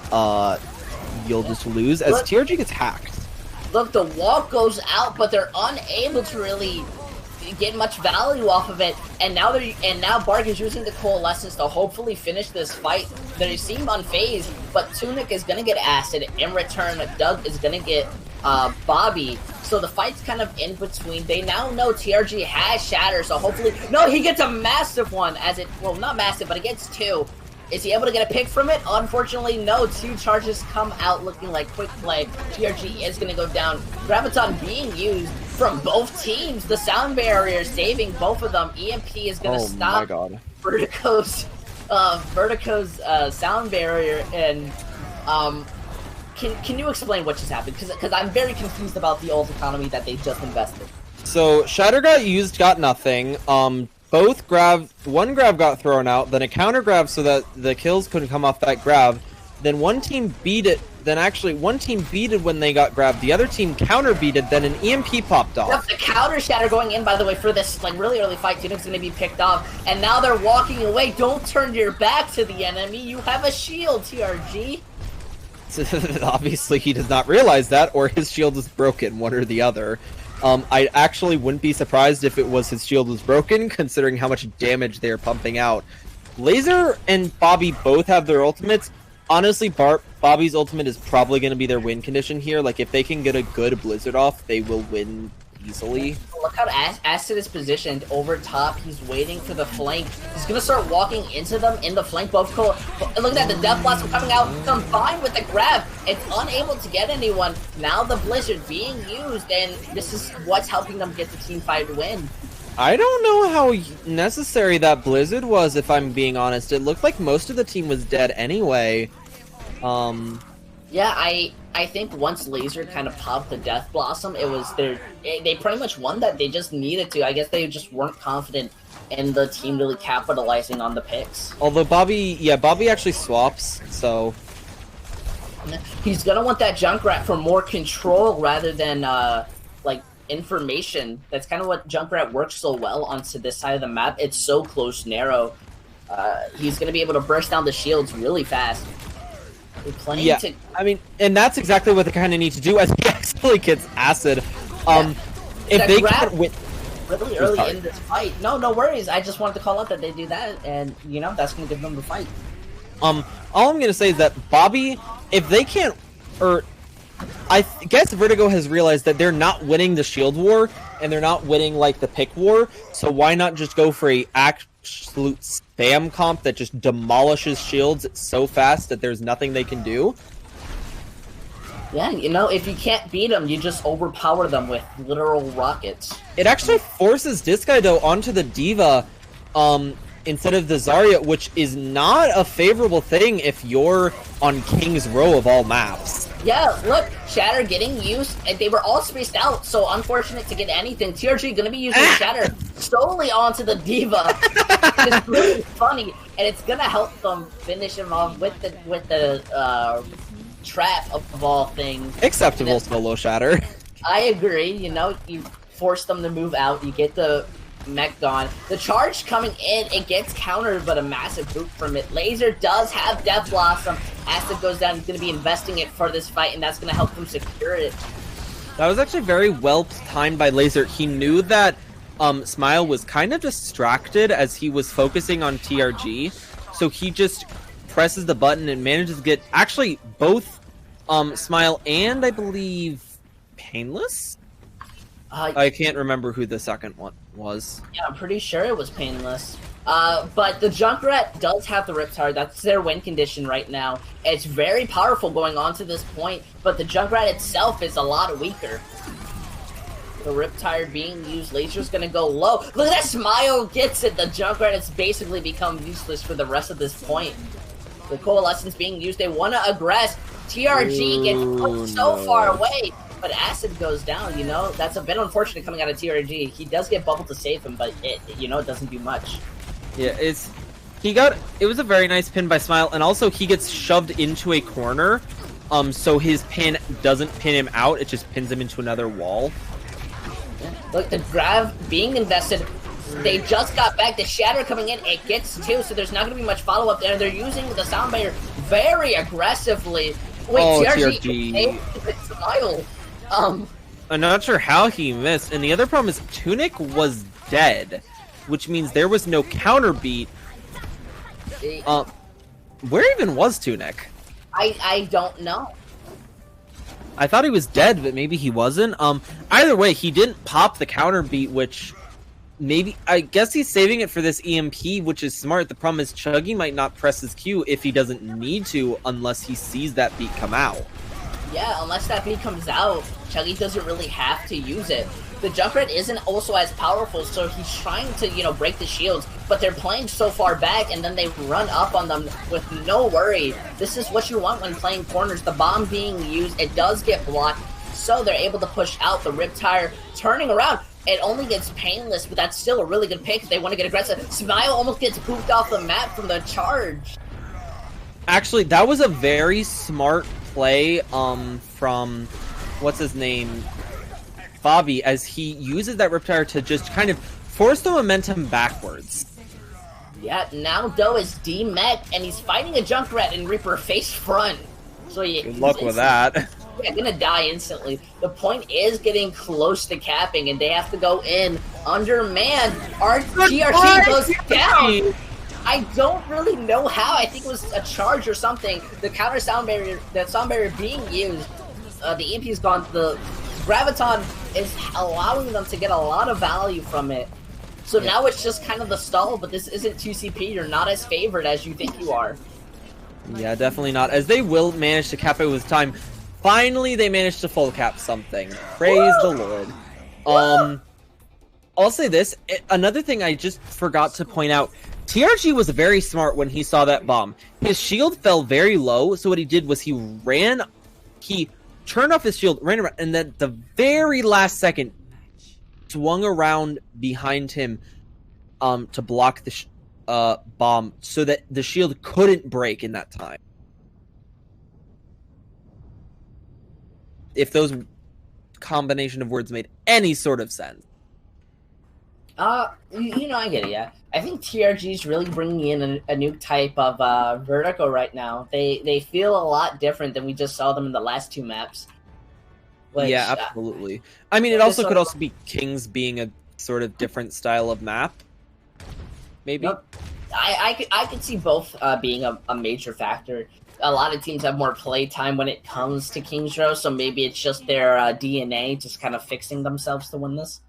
you'll just lose, as TRG gets hacked. Look, the wall goes out, but they're unable to really get much value off of it, and now Bark is using the Coalescence to hopefully finish this fight. They seem unfazed, but Tunic is gonna get Acid. In return, Doug is gonna get Bobby. So the fight's kind of in between. They now know TRG has Shatter, so hopefully... No, he gets a massive one as it... Well, not massive, but he gets 2. Is he able to get a pick from it? Unfortunately, no. 2 charges come out looking like quick play. TRG is going to go down. Graviton being used from both teams. The sound barrier saving both of them. EMP is going to stop Vertigo's sound barrier. And can you explain what just happened? Because I'm very confused about the ult economy that they just invested. So Shatter got used, got nothing. One grab got thrown out, then a counter grab so that the kills couldn't come off that grab. Then one team beat it. Then actually, one team beat it when they got grabbed. The other team counter beat it. Then an EMP popped off. Yep, the counter Shatter going in, by the way, for this like really early fight. Tunic's gonna be picked off, and now they're walking away. Don't turn your back to the enemy. You have a shield, TRG. Obviously, he does not realize that, or his shield is broken, one or the other. I actually wouldn't be surprised if it was his shield was broken, considering how much damage they are pumping out. Laser and Bobby both have their ultimates. Honestly, Bobby's ultimate is probably going to be their win condition here. Like, if they can get a good Blizzard off, they will win easily. Look how Acid is positioned over top. He's waiting for the flank. He's going to start walking into them in the flank. Both look at the Death Blossom coming out, combined with the grab. It's unable to get anyone. Now the Blizzard being used, and this is what's helping them get the team fight win. I don't know how necessary that Blizzard was, if I'm being honest. It looked like most of the team was dead anyway. Yeah, I think once Laser kind of popped the Death Blossom, it was they pretty much won that. They just needed to. I guess they just weren't confident in the team really capitalizing on the picks. Although Bobby actually swaps, so... He's gonna want that Junkrat for more control rather than, like, information. That's kind of what Junkrat works so well onto this side of the map. It's so close, narrow. He's gonna be able to burst down the shields really fast. Yeah, I mean, and that's exactly what they kind of need to do as he actually gets Acid. If they can't win... Really early in this fight. No worries. I just wanted to call out that they do that, and, you know, that's going to give them the fight. All I'm going to say is that Bobby, if they can't... I guess Vertigo has realized that they're not winning the shield war, and they're not winning, like, the pick war, so why not just go for a absolute spam comp that just demolishes shields so fast that there's nothing they can do? Yeah, you know, if you can't beat them, you just overpower them with literal rockets. It actually forces Disguido onto the D.Va instead of the Zarya, which is not a favorable thing if you're on King's Row of all maps. Yeah, look, Shatter getting used, and they were all spaced out, so unfortunate to get anything. TRG gonna be using Shatter solely onto the D.Va. It's really funny, and it's gonna help them finish him off with the trap of all things. Acceptable solo Shatter. I agree, you know, you force them to move out, you get the mech gone. The charge coming in, it gets countered, but a massive boot from it. Laser does have Death Blossom. Acid goes down, he's going to be investing it for this fight, and that's going to help them secure it. That was actually very well timed by Laser. He knew that Smile was kind of distracted as he was focusing on TRG, so he just presses the button and manages to get actually both Smile and, I believe, Painless? I can't remember who the second one was. Yeah, I'm pretty sure it was Painless. But the Junkrat does have the Riptide. That's their win condition right now. It's very powerful going on to this point, but the Junkrat itself is a lot weaker. The Riptide being used. Laser's gonna go low. Look at that Smile gets it. The Junkrat has basically become useless for the rest of this point. The Coalescence being used. They want to aggress. TRG gets put so far away. But Acid goes down, you know? That's a bit unfortunate coming out of TRG. He does get Bubble to save him, but it doesn't do much. Yeah, it was a very nice pin by Smile, and also he gets shoved into a corner, so his pin doesn't pin him out, it just pins him into another wall. Yeah. Look, the grab being invested, they just got back, the Shatter coming in, it gets 2, so there's not going to be much follow-up there. They're using the Sound Barrier very aggressively. Wait, TRG. Smile. I'm not sure how he missed, and the other problem is Tunic was dead, which means there was no counter beat. Where even was Tunic? I don't know. I thought he was dead, but maybe he wasn't. Either way, he didn't pop the counter beat, which maybe, I guess he's saving it for this EMP, which is smart. The problem is Chuggy might not press his Q if he doesn't need to, unless he sees that beat come out. Yeah, unless that beat comes out, Chuggy doesn't really have to use it. The Junkrat isn't also as powerful, so he's trying to, you know, break the shields, but they're playing so far back, and then they run up on them with no worry. This is what you want when playing corners. The bomb being used, it does get blocked, so they're able to push out the Riptire, turning around. It only gets painless, but that's still a really good pick if they want to get aggressive. Smile almost gets pooped off the map from the charge. Actually, that was a very smart play from, what's his name, Bobby, as he uses that Riptire to just kind of force the momentum backwards. Yeah, now Doe is D-Mech, and he's fighting a Junkrat and Reaper face front. So good luck with that. Yeah, gonna die instantly. The point is getting close to capping, and they have to go in undermanned. Our GRT goes down. I don't really know how. I think it was a charge or something. The counter sound barrier, that sound barrier being used, the EMP is gone. The Graviton is allowing them to get a lot of value from it. So now it's just kind of the stall, but this isn't 2CP. You're not as favored as you think you are. Yeah, definitely not. As they will manage to cap it with time. Finally, they managed to full cap something. Praise the Lord. I'll say this. Another thing I just forgot to point out. TRG was very smart when he saw that bomb. His shield fell very low, so what he did was he turned off his shield, ran around, and then the very last second swung around behind him to block the bomb so that the shield couldn't break in that time. If those combination of words made any sort of sense. You know, I get it, yeah. I think TRG is really bringing in a new type of Vertigo right now. They feel a lot different than we just saw them in the last two maps. Which, yeah, absolutely. I mean, it also could also be Kings being a sort of different style of map. Maybe. Nope. I could see both being a major factor. A lot of teams have more play time when it comes to Hangzhou, so maybe it's just their DNA just kind of fixing themselves to win this.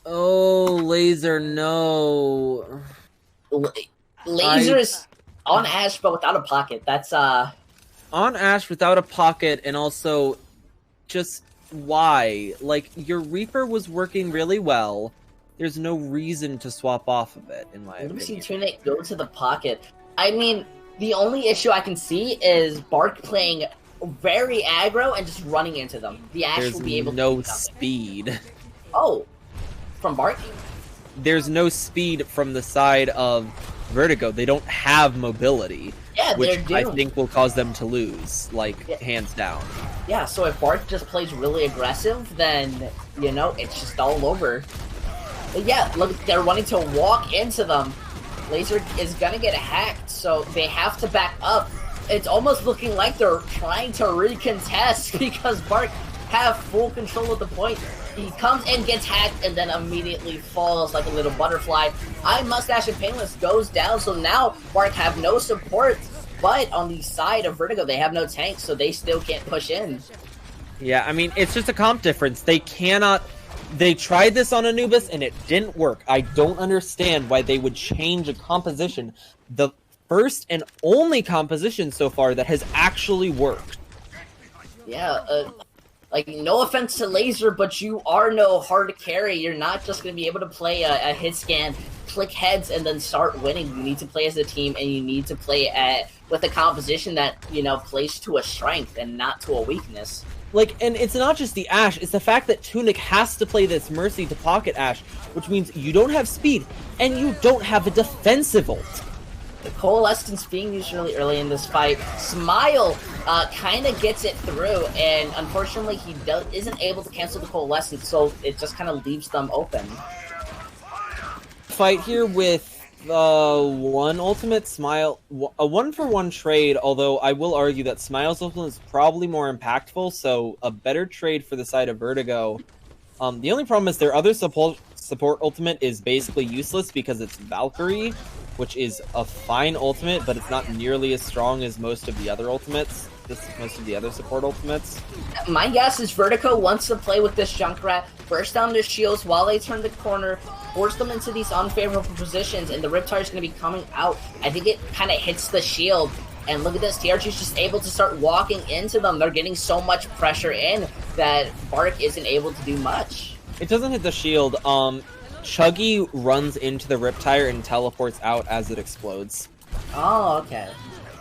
Oh, Laser, no. Laser is on Ash, but without a pocket. That's on Ash without a pocket, and also just why? Like, your Reaper was working really well. There's no reason to swap off of it, in my opinion. Let me see Tunic go to the pocket. I mean, the only issue I can see is Bark playing very aggro and just running into them. The Ash will be able to do speed. Oh, from Bark? There's no speed from the side of Vertigo. They don't have mobility. Yeah, which I think will cause them to lose, hands down. Yeah, so if Bark just plays really aggressive, then, you know, it's just all over. But yeah, look, they're running to walk into them. Laser is gonna get hacked, so they have to back up. It's almost looking like they're trying to recontest because Bark have full control of the point. He comes and gets hacked and then immediately falls like a little butterfly. Mustache and Painless goes down, so now Bark have no support, but on the side of Vertigo, they have no tanks, so they still can't push in. Yeah, I mean, it's just a comp difference. They cannot... They tried this on Anubis and it didn't work. I don't understand why they would change a composition. The first and only composition so far that has actually worked. Yeah, like, no offense to Laser, but you are no hard carry. You're not just going to be able to play a hit scan, click heads, and then start winning. You need to play as a team, and you need to play with a composition that, you know, plays to a strength and not to a weakness. Like, and it's not just the Ashe, it's the fact that Tunic has to play this Mercy to pocket Ashe, which means you don't have speed, and you don't have a defensive ult. The Coalescence being used really early in this fight. Smile kind of gets it through, and unfortunately he isn't able to cancel the Coalescence, so it just kind of leaves them open. Fight here with one ultimate, Smile, a 1-for-1 trade, although I will argue that Smile's ultimate is probably more impactful, so a better trade for the side of Vertigo. The only problem is their other support support ultimate is basically useless because it's Valkyrie, which is a fine ultimate, but it's not nearly as strong as most of the other ultimates. Most of the other support ultimates. My guess is Vertigo wants to play with this Junkrat, burst down their shields while they turn the corner, force them into these unfavorable positions, and the Riptide is going to be coming out. I think it kind of hits the shield, and look at this, TRG's just able to start walking into them. They're getting so much pressure in that Bark isn't able to do much. It doesn't hit the shield. Chuggy runs into the Riptire and teleports out as it explodes. Oh, okay.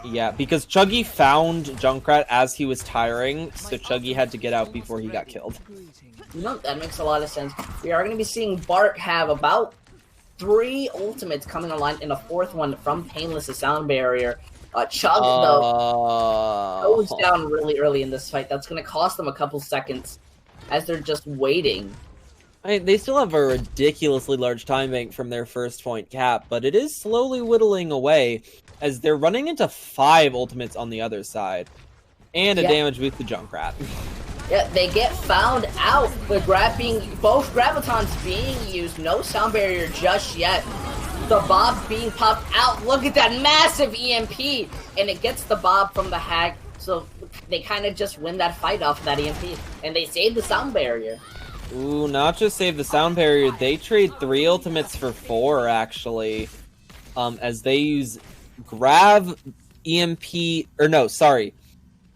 Yeah, because Chuggy found Junkrat as he was tiring, so Chuggy had to get out before he got killed. No, that makes a lot of sense. We are going to be seeing Bark have about 3 ultimates coming online, and a 4th one from Painless, the sound barrier. Chug, though, goes down really early in this fight. That's going to cost them a couple seconds as they're just waiting. They still have a ridiculously large time bank from their first point cap, but it is slowly whittling away as they're running into 5 ultimates on the other side. And a damage boost to Junkrat. Yeah, they get found out. Both Gravitons being used. No sound barrier just yet. The Bob being popped out. Look at that massive EMP. And it gets the Bob from the Hag. So they kind of just win that fight off of that EMP. And they save the sound barrier. Ooh, not just save the sound barrier. They trade 3 ultimates for 4, actually. As they use Grav, EMP... Or no, sorry.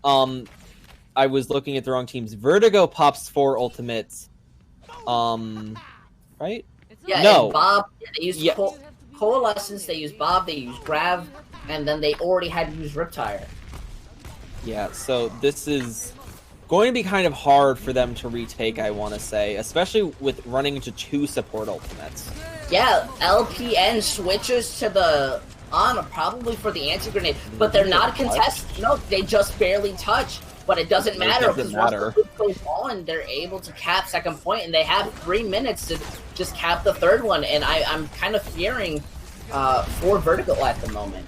I was looking at the wrong teams. Vertigo pops 4 ultimates. Right? Yeah, no. And Bob, they use Coalescence, they use Bob, they use Grav, and then they already had to use Riptire. Yeah, so this is going to be kind of hard for them to retake, I want to say. Especially with running into 2 support ultimates. Yeah, LPN switches to the on probably for the anti-grenade, but they're not contested. No, they just barely touch. But it doesn't matter because once the loop goes on, they're able to cap second point, and they have 3 minutes to just cap the 3rd one. And I'm kind of fearing for Vertigo at the moment.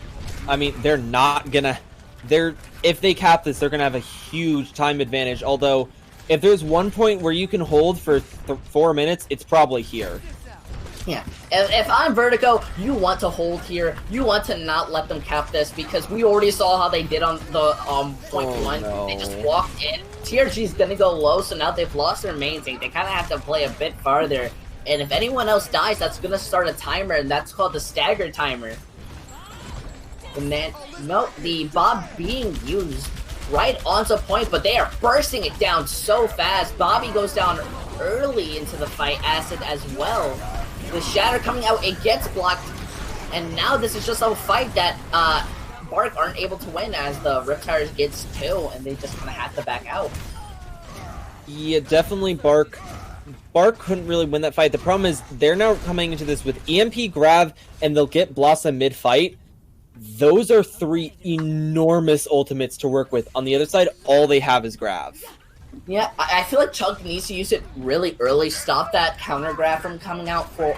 I mean, they're not gonna. If they cap this, they're gonna have a huge time advantage. Although, if there's one point where you can hold for 4 minutes, it's probably here. Yeah, if I'm Vertigo, you want to hold here. You want to not let them cap this because we already saw how they did on the point 1. No. They just walked in. TRG's gonna go low, so now they've lost their main tank. They kind of have to play a bit farther. And if anyone else dies, that's gonna start a timer, and that's called the stagger timer. And then, no, the Bob being used right onto point, but they are bursting it down so fast. Bobby goes down early into the fight, Acid as well. The Shatter coming out, it gets blocked, and now this is just a fight that Bark aren't able to win as the Riptires gets 2, and they just kind of have to back out. Yeah, definitely Bark couldn't really win that fight. The problem is they're now coming into this with EMP, Grav, and they'll get Blossom mid-fight. Those are 3 enormous ultimates to work with. On the other side, all they have is Grav. Yeah, I feel like Chug needs to use it really early, stop that counter grab from coming out for,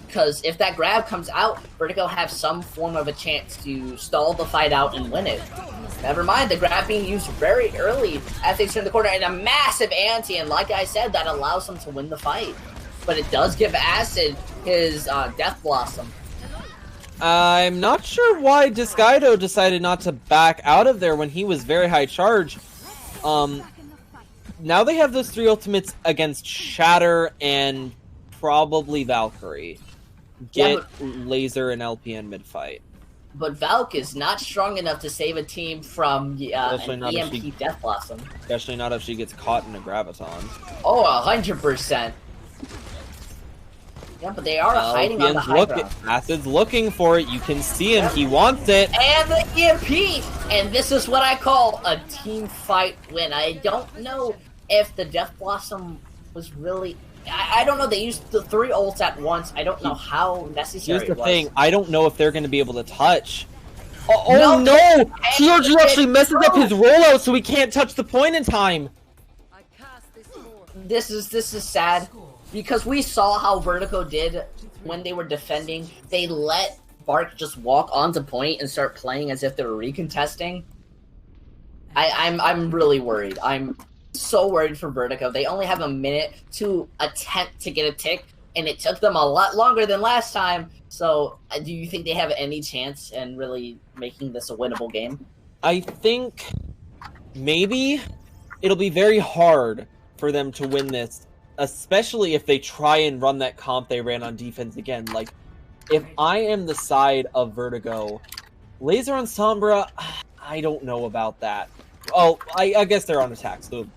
because if that grab comes out, Vertigo have some form of a chance to stall the fight out and win it. Never mind, the grab being used very early as they turn the corner, and a massive anti, and like I said, that allows them to win the fight. But it does give Acid his Death Blossom. I'm not sure why Disguido decided not to back out of there when he was very high charge. Now they have those 3 ultimates against Shatter and probably Valkyrie. Get Laser and LPN mid-fight. But Valk is not strong enough to save a team from an EMP Death Blossom. Especially not if she gets caught in a Graviton. Oh, 100%. Yeah, but they are hiding on the high ground. Acid's looking for it. You can see him. He wants it. And the EMP! And this is what I call a team fight win. I don't know if the Death Blossom was really... I don't know. They used the 3 ults at once. I don't know how necessary it was. Here's the thing. I don't know if they're going to be able to touch. Oh no! TRG actually messes up his rollout so he can't touch the point in time. This is sad. Because we saw how Vertigo did when they were defending. They let Bark just walk onto point and start playing as if they were recontesting. I'm really worried. I'm so worried for Vertigo. They only have a minute to attempt to get a tick, and it took them a lot longer than last time. So, do you think they have any chance in really making this a winnable game? I think maybe it'll be very hard for them to win this, especially if they try and run that comp they ran on defense again. Like, if I am the side of Vertigo, Laser on Sombra, I don't know about that. Oh, I guess they're on attack, so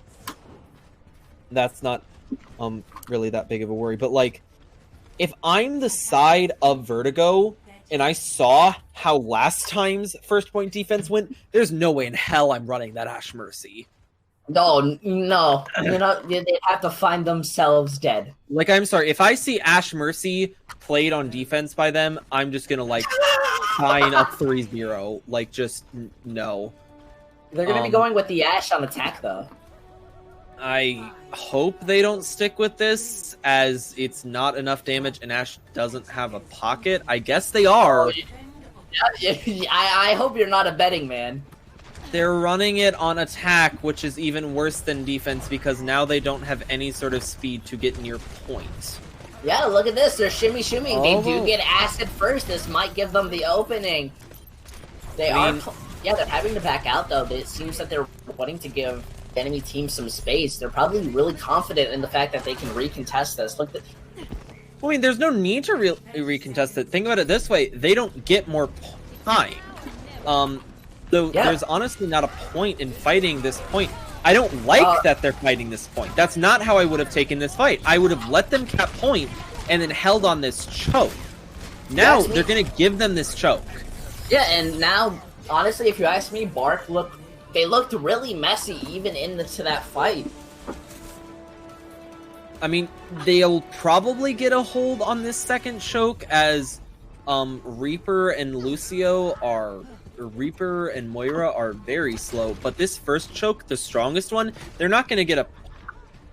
that's not really that big of a worry. But, like, if I'm the side of Vertigo and I saw how last time's first point defense went, there's no way in hell I'm running that Ash Mercy. No, they'd have to find themselves dead. Like, I'm sorry, if I see Ash Mercy played on defense by them, I'm just gonna, like, sign up 3-0. Like, just, no. They're gonna be going with the Ash on attack, though. I hope they don't stick with this, as it's not enough damage and Ash doesn't have a pocket. I guess they are. I hope you're not a betting man. They're running it on attack, which is even worse than defense because now they don't have any sort of speed to get near point. Yeah, look at this. They're shimmy-shimming. Oh. They do get acid first. This might give them the opening. They're having to back out, though. It seems that they're wanting to give the enemy team some space. They're probably really confident in the fact that they can recontest this. Look at... I mean, there's no need to recontest it. Think about it this way. They don't get more time. There's honestly not a point in fighting this point. I don't like that they're fighting this point. That's not how I would have taken this fight. I would have let them cap point and then held on this choke. Now they're going to give them this choke. Yeah, and now, honestly, if you ask me, Bark looked really messy even into that fight. I mean, they'll probably get a hold on this second choke as Reaper and Moira are very slow, but this first choke, the strongest one, they're not going to get a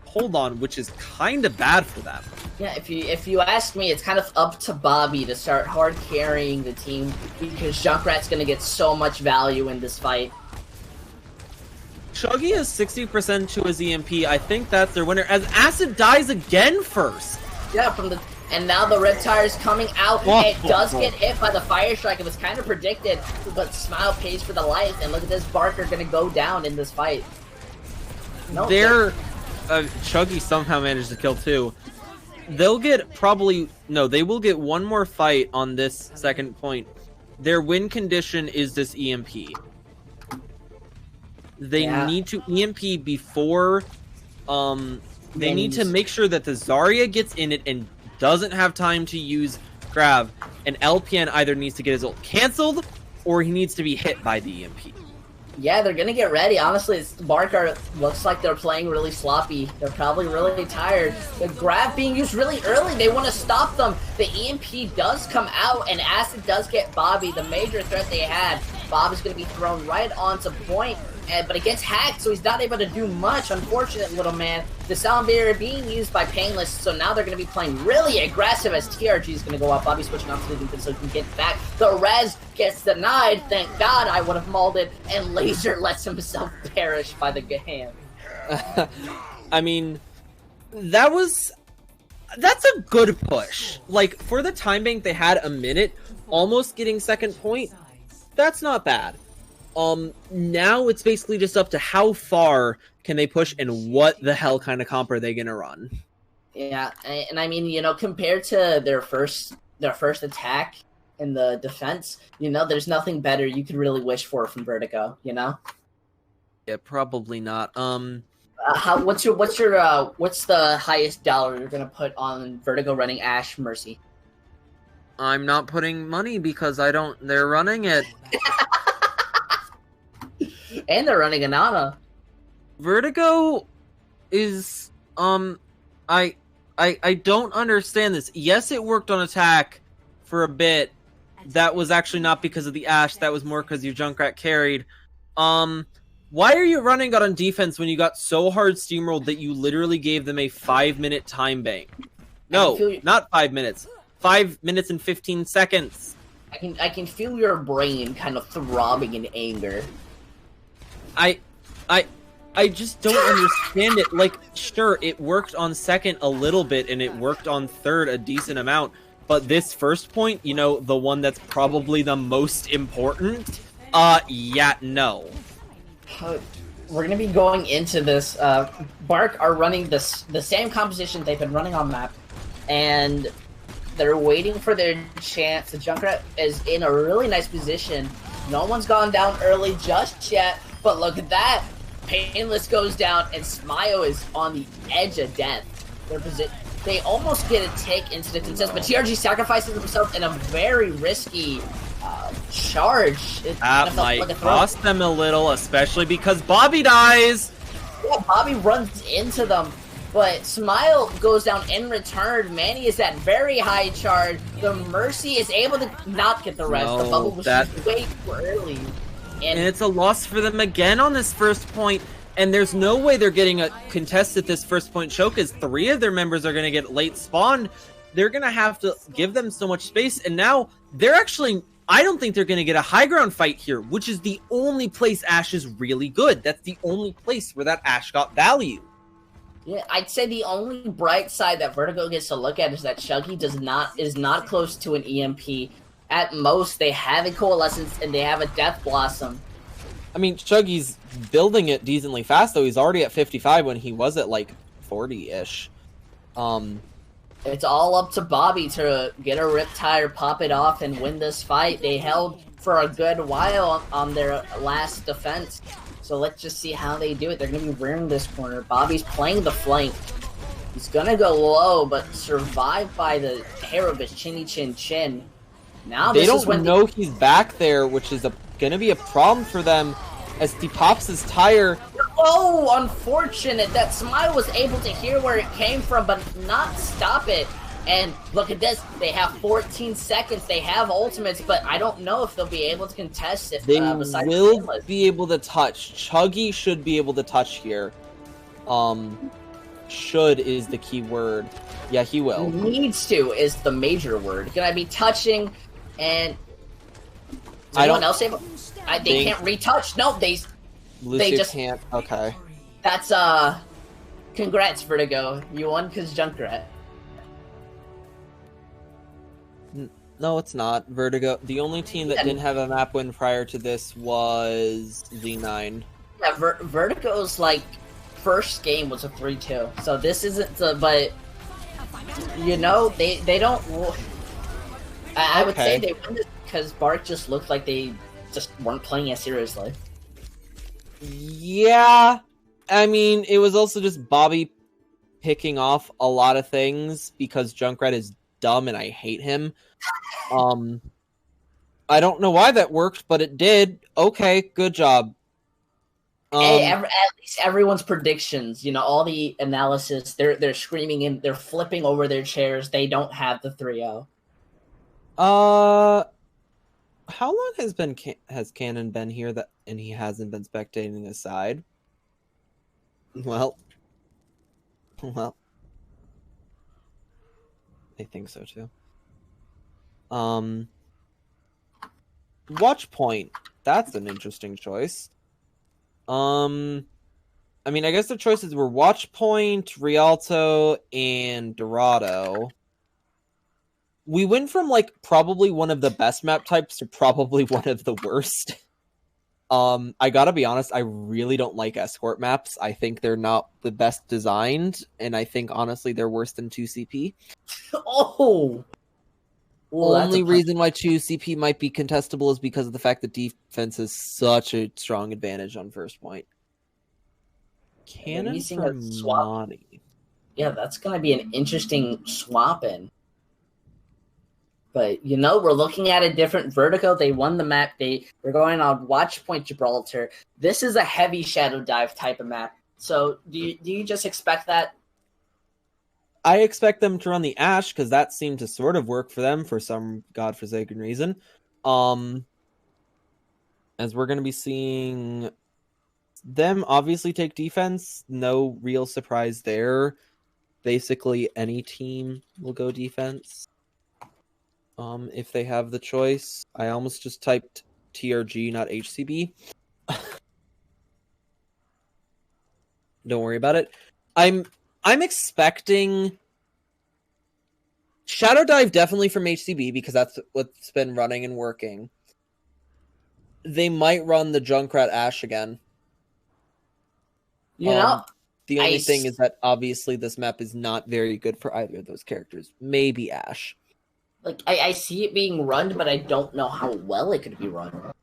hold on, which is kind of bad for them. Yeah, if you ask me, it's kind of up to Bobby to start hard carrying the team because Junkrat's going to get so much value in this fight. Chuggy has 60% to his EMP. I think that's their winner as Acid dies again first. Yeah, and now the Riptire's coming out. It does get hit by the Fire Strike. It was kind of predicted, but Smile pays for the life. And look at this, Barker going to go down in this fight. Chuggy somehow managed to kill two. They'll get they will get one more fight on this second point. Their win condition is this EMP. They need to EMP before, they need to make sure that the Zarya gets in it and doesn't have time to use grab, and LPN either needs to get his ult canceled or he needs to be hit by the EMP. Yeah, they're gonna get ready. Honestly, Barker looks like they're playing really sloppy. They're probably really tired. The grab being used really early. They want to stop them. The EMP does come out, and Acid does get Bobby, the major threat they had. Bob is going to be thrown right onto point, but it gets hacked, so he's not able to do much. Unfortunate little man. The sound barrier being used by Painless, so now they're going to be playing really aggressive as TRG is going to go up. Bobby switching off to the defense so he can get back. The res gets denied. Thank God I would have mauled it, and Laser lets himself perish by the hand. I mean, that's a good push. Like, for the time bank, they had a minute, almost getting second point. That's not bad. Now it's basically just up to how far can they push and what the hell kind of comp are they gonna run. Yeah, and I mean, compared to their first attack in the defense, there's nothing better you could really wish for from Vertigo, Yeah, probably not. What's the highest dollar you're gonna put on Vertigo running Ash Mercy? I'm not putting money because they're running it. And they're running Anana. Vertigo is, I don't understand this. Yes, it worked on attack for a bit. That was actually not because of the Ash. That was more because your Junkrat carried. Why are you running out on defense when you got so hard steamrolled that you literally gave them a 5-minute time bank? No, not 5 minutes. 5 minutes and 15 seconds. I can feel your brain kind of throbbing in anger. I just don't understand it. Like, sure, it worked on second a little bit, and it worked on third a decent amount. But this first point, you know, the one that's probably the most important, yeah, no. We're gonna be going into this. Bark are running the same composition they've been running on map, and they're waiting for their chance. The Junkrat is in a really nice position. No one's gone down early just yet, but look at that. Painless goes down, and Smile is on the edge of death. They almost get a take into the contest, but TRG sacrifices himself in a very risky charge. That might cost them a little, especially because Bobby dies. Yeah, Bobby runs into them, but Smile goes down in return. Manny is at very high charge. The Mercy is able to not get the rest. The bubble was just way too early. And it's a loss for them again on this first point. And there's no way they're getting a contest at this first point choke, because 3 of their members are going to get late spawned. They're going to have to give them so much space. And now they're actually, I don't think they're going to get a high ground fight here, which is the only place Ashe is really good. That's the only place where that Ashe got value. Yeah, I'd say the only bright side that Vertigo gets to look at is that Chuggy is not close to an EMP. At most, they have a Coalescence and they have a Death Blossom. I mean, Chuggy's building it decently fast, though. He's already at 55 when he was at, like, 40-ish. It's all up to Bobby to get a Riptire, pop it off, and win this fight. They held for a good while on their last defense. So let's just see how they do it. They're going to be rearing this corner. Bobby's playing the flank. He's going to go low, but survived by the hair of his chinny chin chin. Now they don't know he's back there, which is going to be a problem for them as he pops his tire. Oh, unfortunate that Smile was able to hear where it came from, but not stop it. And look at this. They have 14 seconds. They have ultimates, but I don't know if they'll be able to contest it. They will be able to touch. Chuggy should be able to touch here. Should is the key word. Yeah, he will. Needs to is the major word. Gonna be touching, and does anyone else able? They can't retouch. No, they just can't. Okay. That's congrats, Vertigo. You won because Junkrat. No, it's not. Vertigo. The only team that didn't have a map win prior to this was Z9. Yeah, Vertigo's like first game was a 3-2. So this isn't but you know, they don't I would say they won this because Bark just looked like they just weren't playing as seriously. Yeah. I mean, it was also just Bobby picking off a lot of things because Junkrat is dumb and I hate him. I don't know why that worked, but it did. Okay, good job. Hey, at least everyone's predictions, you know, all the analysis, they're screaming and they're flipping over their chairs. They don't have the 3-0. How long has Cannon been here and he hasn't been spectating his side? Well, I think so too. Watch point. That's an interesting choice. I mean, I guess the choices were Watch Point, Rialto, and Dorado. We went from, like, probably one of the best map types to probably one of the worst. I gotta be honest, I really don't like escort maps. I think they're not the best designed, and I think, honestly, they're worse than 2CP. Oh! Well, only reason why 2CP might be contestable is because of the fact that defense is such a strong advantage on first point. Cannon for Monty. Yeah, that's going to be an interesting swap-in. But, you know, we're looking at a different Vertigo. They won the map. We're going on Watch Point Gibraltar. This is a heavy Shadow Dive type of map. So do you just expect that? I expect them to run the Ashe because that seemed to sort of work for them for some godforsaken reason. As we're going to be seeing them obviously take defense. No real surprise there. Basically, any team will go defense if they have the choice. I almost just typed TRG, not HCB. Don't worry about it. I'm expecting Shadow Dive definitely from HCB because that's what's been running and working. They might run the Junkrat Ash again. You know, the only thing is that obviously this map is not very good for either of those characters. Maybe Ash. Like, I see it being run, but I don't know how well it could be run.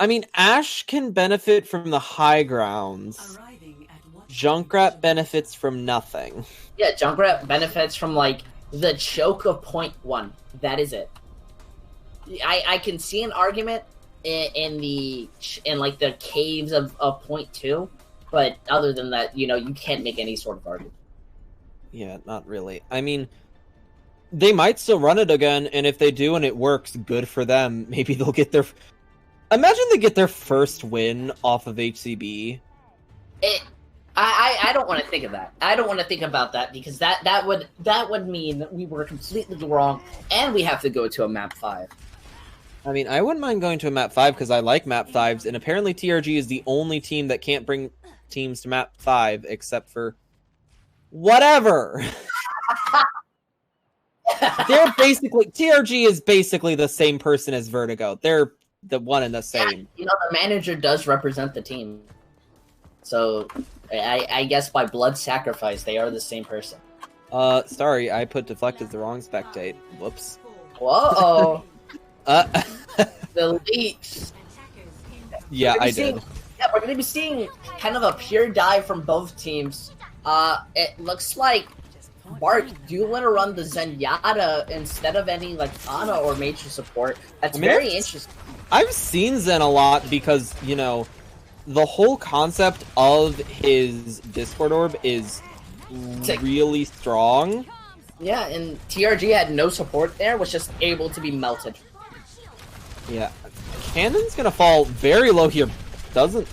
I mean, Ash can benefit from the high grounds. Junkrat benefits from nothing. Yeah, Junkrat benefits from, like, the choke of point 1. That is it. I can see an argument in the caves of point 2, but other than that, you know, you can't make any sort of argument. Yeah, not really. I mean, they might still run it again, and if they do and it works, good for them. Maybe they'll get their... Imagine they get their first win off of HCB. I don't want to think of that. I don't want to think about that because that would mean that we were completely wrong, and we have to go to a map 5. I mean, I wouldn't mind going to a map 5 because I like map 5s, and apparently TRG is the only team that can't bring teams to map 5 except for whatever. They're basically TRG is basically the same person as Vertigo. They're the one and the same. Yeah, you know, the manager does represent the team, so I guess by blood sacrifice they are the same person. Sorry, I put deflect as the wrong spectate. Whoops. Whoa. The leaks. Yeah, I did. Yeah, we're gonna be seeing kind of a pure dive from both teams. It looks like Mark, do you want to run the Zenyatta instead of any like Ana or major support? That's very interesting. I've seen Zen a lot because, you know, the whole concept of his Discord Orb is really strong. Yeah, and TRG had no support there, was just able to be melted. Yeah. Cannon's gonna fall very low here. Doesn't...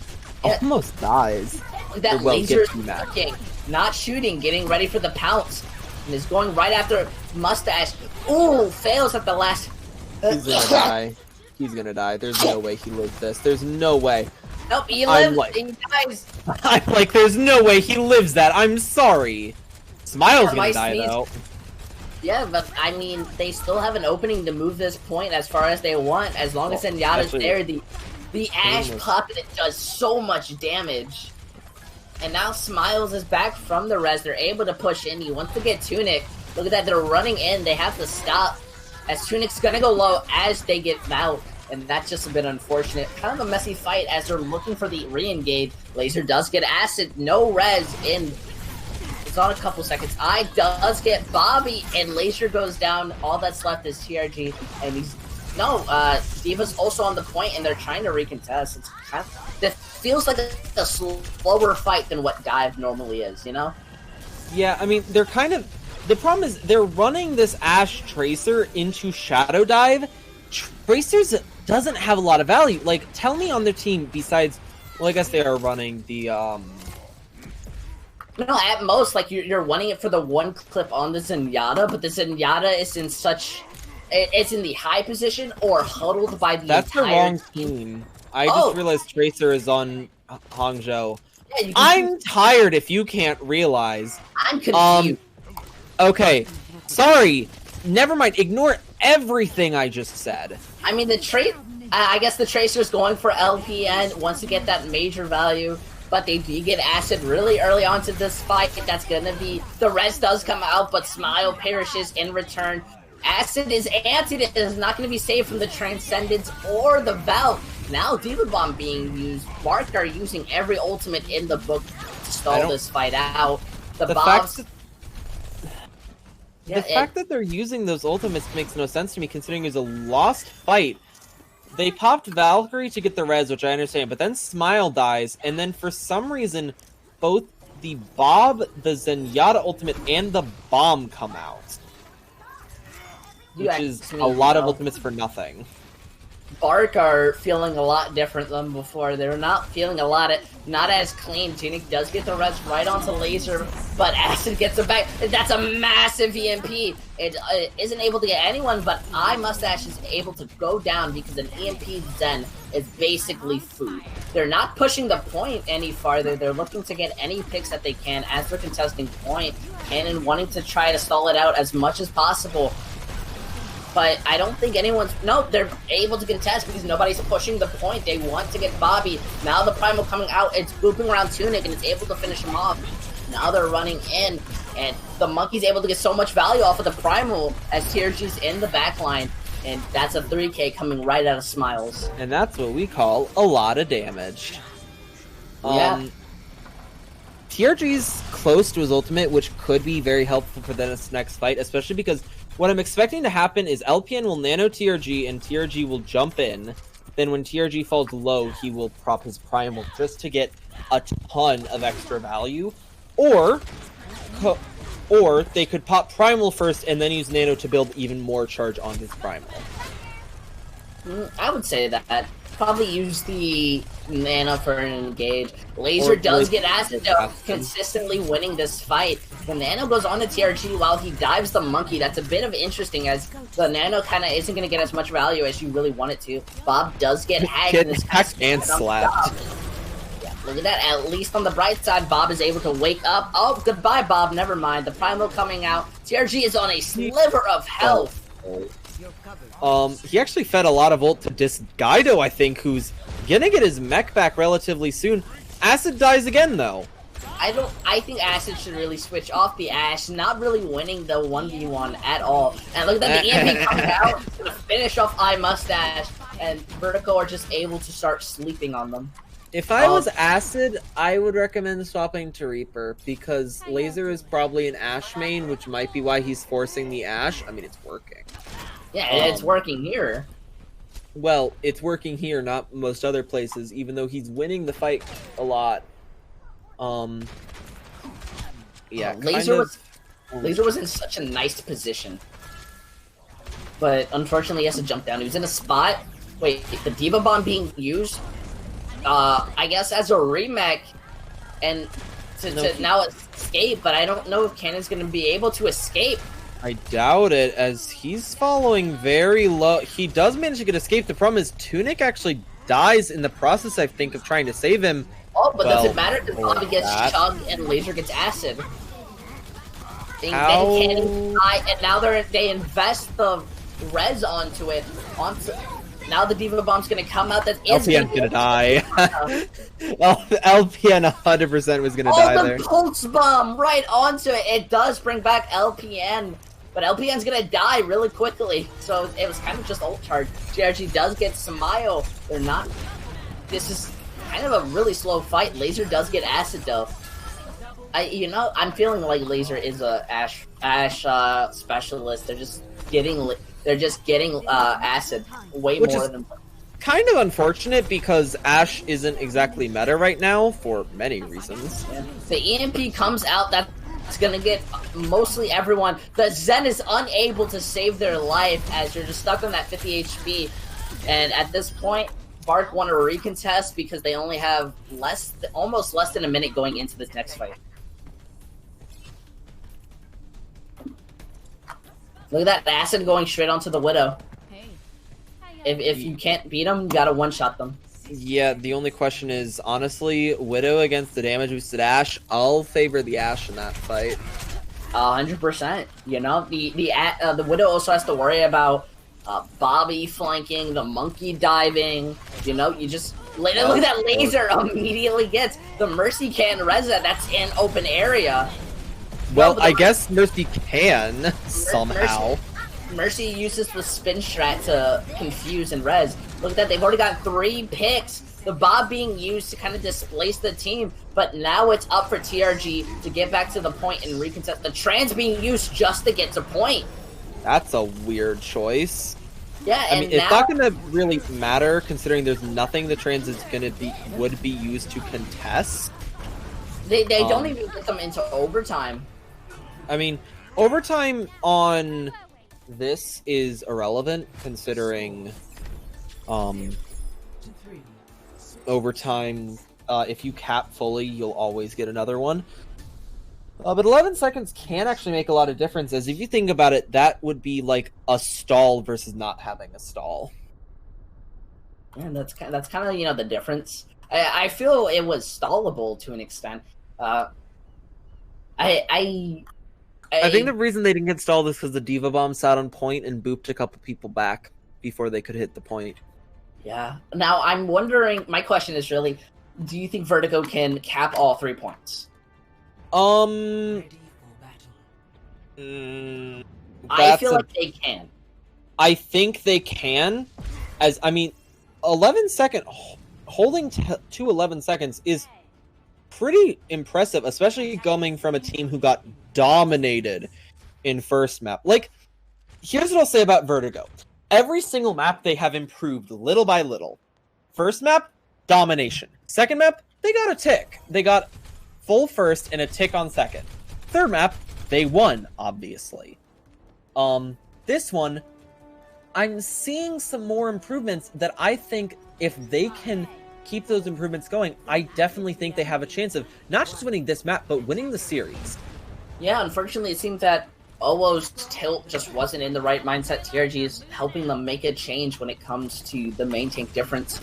Yeah. Almost dies. That laser's working, not shooting, getting ready for the pounce. And is going right after Mustache. Ooh, fails at the last... He's gonna die. He's gonna die. There's no way he lives this. There's no way. Nope, he lives. He dies. I'm like, there's no way he lives that. I'm sorry. Smile's gonna die, though. Yeah, but I mean, they still have an opening to move this point as far as they want. As long as Zenyatta's there, the Ash puppet does so much damage. And now Smiles is back from the res. They're able to push in. He wants to get Tunic. Look at that, they're running in. They have to stop. As Tunic's gonna go low as they get out. And that's just a bit unfortunate. Kind of a messy fight as they're looking for the re-engage. Laser does get acid. No res in. It's on a couple seconds. I does get Bobby. And Laser goes down. All that's left is TRG. And he's... No, Diva's also on the point. And they're trying to recontest. It's kind of... It feels like a slower fight than what Dive normally is, you know? Yeah, I mean, they're kind of... The problem is they're running this Ash Tracer into Shadow Dive. Tracers doesn't have a lot of value. Like, tell me on their team besides... Well, I guess they are running the, No, at most, like, you're running it for the one clip on the Zenyatta, but the Zenyatta is in such... It's in the high position or huddled by the That's entire the wrong team. I just realized Tracer is on Hangzhou. Yeah, I'm tired if you can't realize. I'm confused. Okay, sorry. Never mind. Ignore everything I just said. I mean, I guess the Tracer's going for LPN, wants to get that major value, but they do get acid really early onto this fight. That's gonna be... The res does come out, but Smile perishes in return. Acid is anted. It is not going to be saved from the Transcendence or the Valve. Now Diva Bomb being used. Mark are using every ultimate in the book to stall this fight out. The fact that they're using those ultimates makes no sense to me, considering it's a lost fight. They popped Valkyrie to get the res, which I understand, but then Smile dies, and then for some reason, both the Bob, the Zenyatta ultimate, and the Bomb come out. Which is a lot of ultimates for nothing. Bark are feeling a lot different than before. They're not feeling not as clean. Tunic does get the res right onto Laser, but Acid gets it back. That's a massive EMP. It isn't able to get anyone, but iMustache is able to go down because an EMP Zen is basically food. They're not pushing the point any farther. They're looking to get any picks that they can as they're contesting point, and wanting to try to stall it out as much as possible. But I don't think they're able to contest because nobody's pushing the point. They want to get Bobby. Now the Primal coming out, it's looping around Tunic, and it's able to finish him off. Now they're running in, and the Monkey's able to get so much value off of the Primal as TRG's in the back line, and that's a 3K coming right out of Smiles. And that's what we call a lot of damage. Yeah. TRG's close to his ultimate, which could be very helpful for this next fight, especially because what I'm expecting to happen is LPN will nano TRG and TRG will jump in. Then when TRG falls low, he will prop his Primal just to get a ton of extra value. Or they could pop Primal first and then use nano to build even more charge on his Primal. I would say that. Probably use the Nano for an engage. Laser does get Acid though, consistently winning this fight. The Nano goes on to TRG while he dives the Monkey. That's a bit of interesting as the Nano kind of isn't going to get as much value as you really want it to. Bob does get hacked. Hacked and slapped. Yeah, look at that. At least on the bright side, Bob is able to wake up. Oh, goodbye, Bob. Never mind. The Primal coming out. TRG is on a sliver of health. He actually fed a lot of ult to Disguido, I think, who's gonna get his mech back relatively soon. Acid dies again, though. I think Acid should really switch off the Ashe, not really winning the 1v1 at all. And look at that, the EMP comes out to finish off iMustache, and Vertigo are just able to start sleeping on them. If I was Acid, I would recommend swapping to Reaper, because Laser is probably an Ashe main, which might be why he's forcing the Ashe. I mean, it's working. Yeah, it's working here. Well, it's working here, not most other places, even though he's winning the fight a lot. Yeah, Laser was in such a nice position. But unfortunately he has to jump down. He was in a spot. Wait, the Diva Bomb being used? I guess as a remake and to now escape, but I don't know if Cannon's gonna be able to escape. I doubt it, as he's following very low. He does manage to get escape. The problem is Tunic actually dies in the process, I think, of trying to save him. Oh, but does it matter because Bobby gets chugged and Laser gets Acid? Then Cannon die, and now they invest the res onto it. Now the Diva Bomb's gonna come out. LPN's gonna die. LPN 100% was gonna die there. Oh, the Pulse Bomb right onto it. It does bring back LPN, but LPN's gonna die really quickly. So it was kind of just ult charge. GRG does get Smile. This is kind of a really slow fight. Laser does get Acid though. I'm feeling like Laser is a Ashe specialist. They're just getting Acid way more than. Kind of unfortunate because Ashe isn't exactly meta right now for many reasons. Yeah. The EMP comes out. That's gonna get mostly everyone. The Zen is unable to save their life as you're just stuck on that 50 HP. And at this point, Bark want to recontest because they only have almost less than a minute going into this next fight. Look at that Acid going straight onto the Widow. If you can't beat them, you gotta one-shot them. Yeah, the only question is, honestly, Widow against the damage boosted Ashe, I'll favor the Ashe in that fight. 100%. You know, the Widow also has to worry about Bobby flanking, the Monkey diving. You know, look at that Laser immediately gets the Mercy can res that's in open area. Well, I guess Mercy can somehow. Mercy uses the spin strat to confuse and res. Look at that, they've already got 3 picks. The Bob being used to kind of displace the team, but now it's up for TRG to get back to the point and recontest. The Trans being used just to get to point. That's a weird choice. Yeah, I mean, it's not going to really matter considering there's nothing the Trans is would be used to contest. They don't even get them into overtime. I mean, overtime on this is irrelevant considering Over time, if you cap fully, you'll always get another one. But 11 seconds can actually make a lot of difference, as if you think about it, that would be like a stall versus not having a stall. And that's kind of the difference. I feel it was stallable to an extent. I think the reason they didn't get stalled is because the Diva Bomb sat on point and booped a couple people back before they could hit the point. Yeah. Now I'm wondering. My question is really, do you think Vertigo can cap all 3 points? I feel like they can. I think they can. 11 second holding to 11 seconds is pretty impressive, especially coming from a team who got dominated in first map. Like, here's what I'll say about Vertigo. Every single map they have improved little by little. First map, domination. Second map, they got a tick. They got full first and a tick on second. Third map, they won, obviously. This one, I'm seeing some more improvements that I think if they can keep those improvements going, I definitely think they have a chance of not just winning this map, but winning the series. Yeah, unfortunately, it seems that Owo's tilt just wasn't in the right mindset. TRG is helping them make a change when it comes to the main tank difference.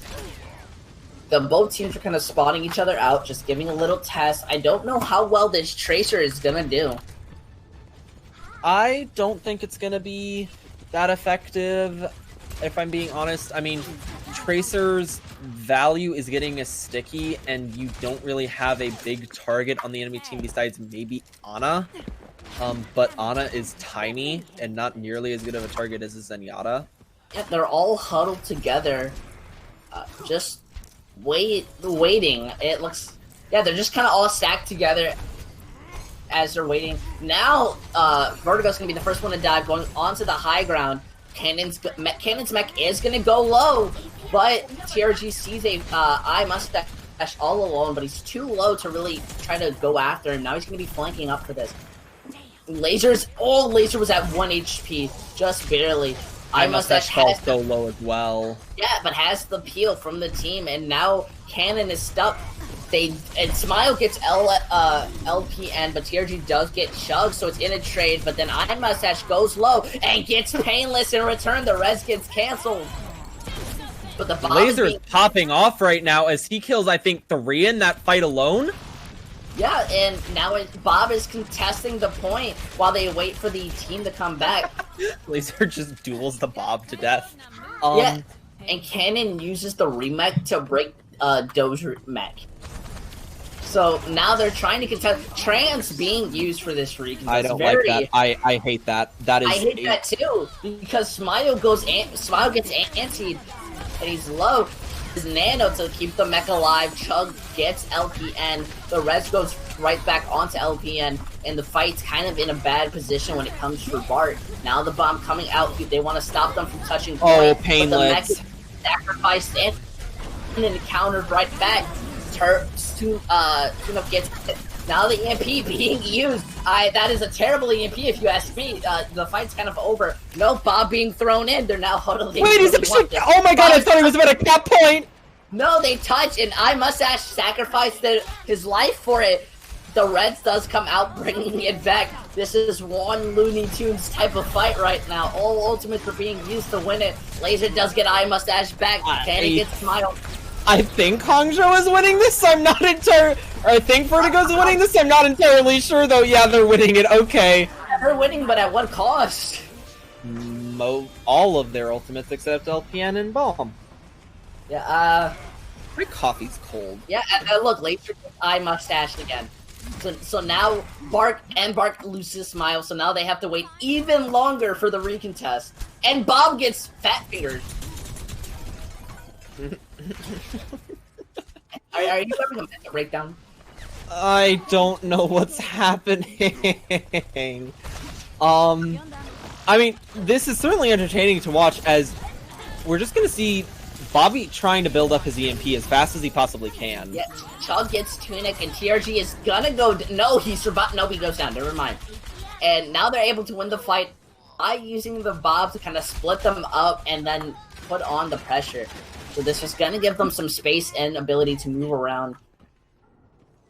Both teams are kind of spotting each other out, just giving a little test. I don't know how well this Tracer is going to do. I don't think it's going to be that effective, if I'm being honest. I mean, Tracer's value is getting a sticky, and you don't really have a big target on the enemy team besides maybe Ana. But Ana is tiny and not nearly as good of a target as a Zenyatta. Yeah, they're all huddled together, just waiting. It looks, yeah, they're just kind of all stacked together as they're waiting. Now, Vertigo's gonna be the first one to die, going onto the high ground. Cannon's mech is gonna go low, but TRG sees a I Mustache all alone, but he's too low to really try to go after him. Now he's gonna be flanking up for this. Laser was at 1 HP, just barely. I Mustache falls so low as well. Yeah, but has the peel from the team, and now Cannon is stuck. Smile gets LPN, but TRG does get chugged, so it's in a trade. But then I Mustache goes low and gets painless in return. The res gets canceled. But the Laser is popping off right now as he kills, I think, 3 in that fight alone. Yeah, and now Bob is contesting the point while they wait for the team to come back. Laser just duels the Bob to death. Yeah, and Cannon uses the remech to break Dozer mech. So now they're trying to contest. Trans being used for this recontest. I don't like that. I hate that. That is. I hate that too, because Smile gets antied, and he's low. His nano to keep the mech alive. Chug gets LPN. The res goes right back onto LPN, and the fight's kind of in a bad position when it comes for Bart. Now the bomb coming out. They want to stop them from touching point. Oh, painless. But the mech is sacrificed and then countered right back. Tune-Up gets it. Now the EMP being used. That is a terrible EMP if you ask me. The fight's kind of over. No Bob being thrown in. They're now huddling. Wait, he's actually. Oh my god! I thought he was about a cap point. No, they touch, and I Mustache sacrificed his life for it. The Reds does come out, bringing it back. This is one Looney Tunes type of fight right now. All ultimates are being used to win it. Laser does get I Mustache back. Cannon gets Smile. I think Hangzhou is winning this. I'm not entirely. I think Vertigo's winning this. I'm not entirely sure though. Yeah, they're winning it. Okay. They're winning, but at what cost? All of their ultimates except LPN and Bomb. Yeah. My coffee's cold. Yeah. Look, Laser gets I Mustache again. So now Bark loses Smile. So now they have to wait even longer for the recontest. And Bob gets fat fingered. Are you having a mental breakdown? I don't know what's happening. I mean, this is certainly entertaining to watch as we're just gonna see Bobby trying to build up his EMP as fast as he possibly can. Yeah, Chug gets Tunic and TRG is gonna go. No, he survived. No, he goes down. Never mind. And now they're able to win the fight by using the Bob to kind of split them up and then put on the pressure. So this was going to give them some space and ability to move around.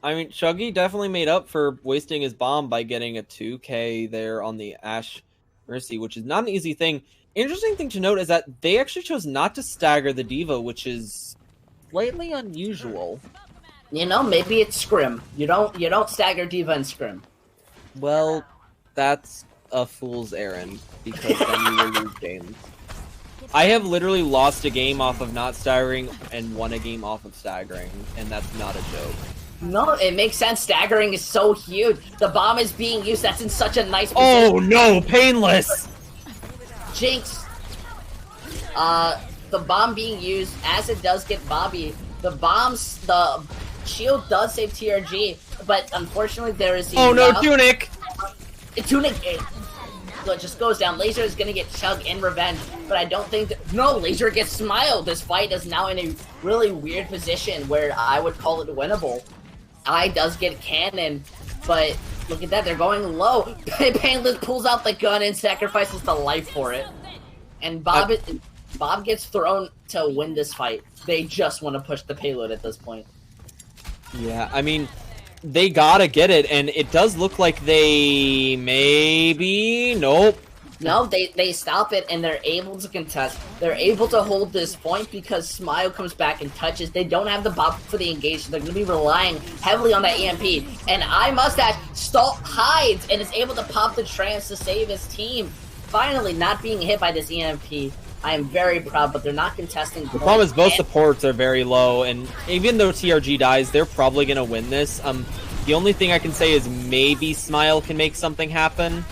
I mean, Chuggy definitely made up for wasting his bomb by getting a 2K there on the Ashe Mercy, which is not an easy thing. Interesting thing to note is that they actually chose not to stagger the Diva, which is slightly unusual. You know, maybe it's scrim. You don't stagger Diva and scrim. Well, that's a fool's errand, because then you will lose games. I have literally lost a game off of not staggering and won a game off of staggering, and that's not a joke. No, it makes sense. Staggering is so huge. The bomb is being used. That's in such a nice position. Oh no, painless! Jinx. The bomb being used, as it does get Bobby, the shield does save TRG, but unfortunately there is Oh no, Tunic! Tunic, it just goes down. Laser is gonna get Chug in revenge, but I don't think no, Laser gets Smile. This fight is now in a really weird position where I would call it winnable. I does get Cannon, but look at that, they're going low. Painless pulls out the gun and sacrifices the life for it. And Bob gets thrown to win this fight. They just want to push the payload at this point. Yeah, I mean, they gotta get it, and it does look like they maybe... Nope. No, they stop it, and they're able to contest. They're able to hold this point because Smile comes back and touches. They don't have the bop for the engage, so they're going to be relying heavily on that EMP. And I Mustache hides and is able to pop the trance to save his team. Finally, not being hit by this EMP. I am very proud, but they're not contesting. The problem is both supports are very low, and even though TRG dies, they're probably going to win this. The only thing I can say is maybe Smile can make something happen.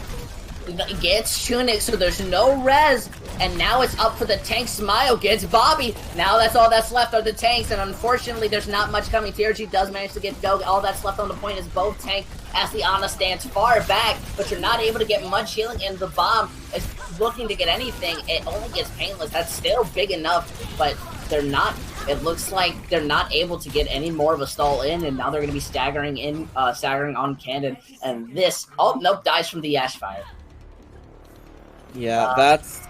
Gets Tunic, so there's no res, and now it's up for the tank. Smile gets Bobby. Now that's all that's left are the tanks, and unfortunately there's not much coming. TRG does manage to get Go. All that's left on the point is both tank as the Ana stands far back, but you're not able to get much healing, and the bomb is looking to get anything. It only gets Painless. That's still big enough, but they're not. It looks like they're not able to get any more of a stall in, and now they're going to be staggering on Cannon, and this, oh nope, dies from the Ashe Fire. Yeah, that's...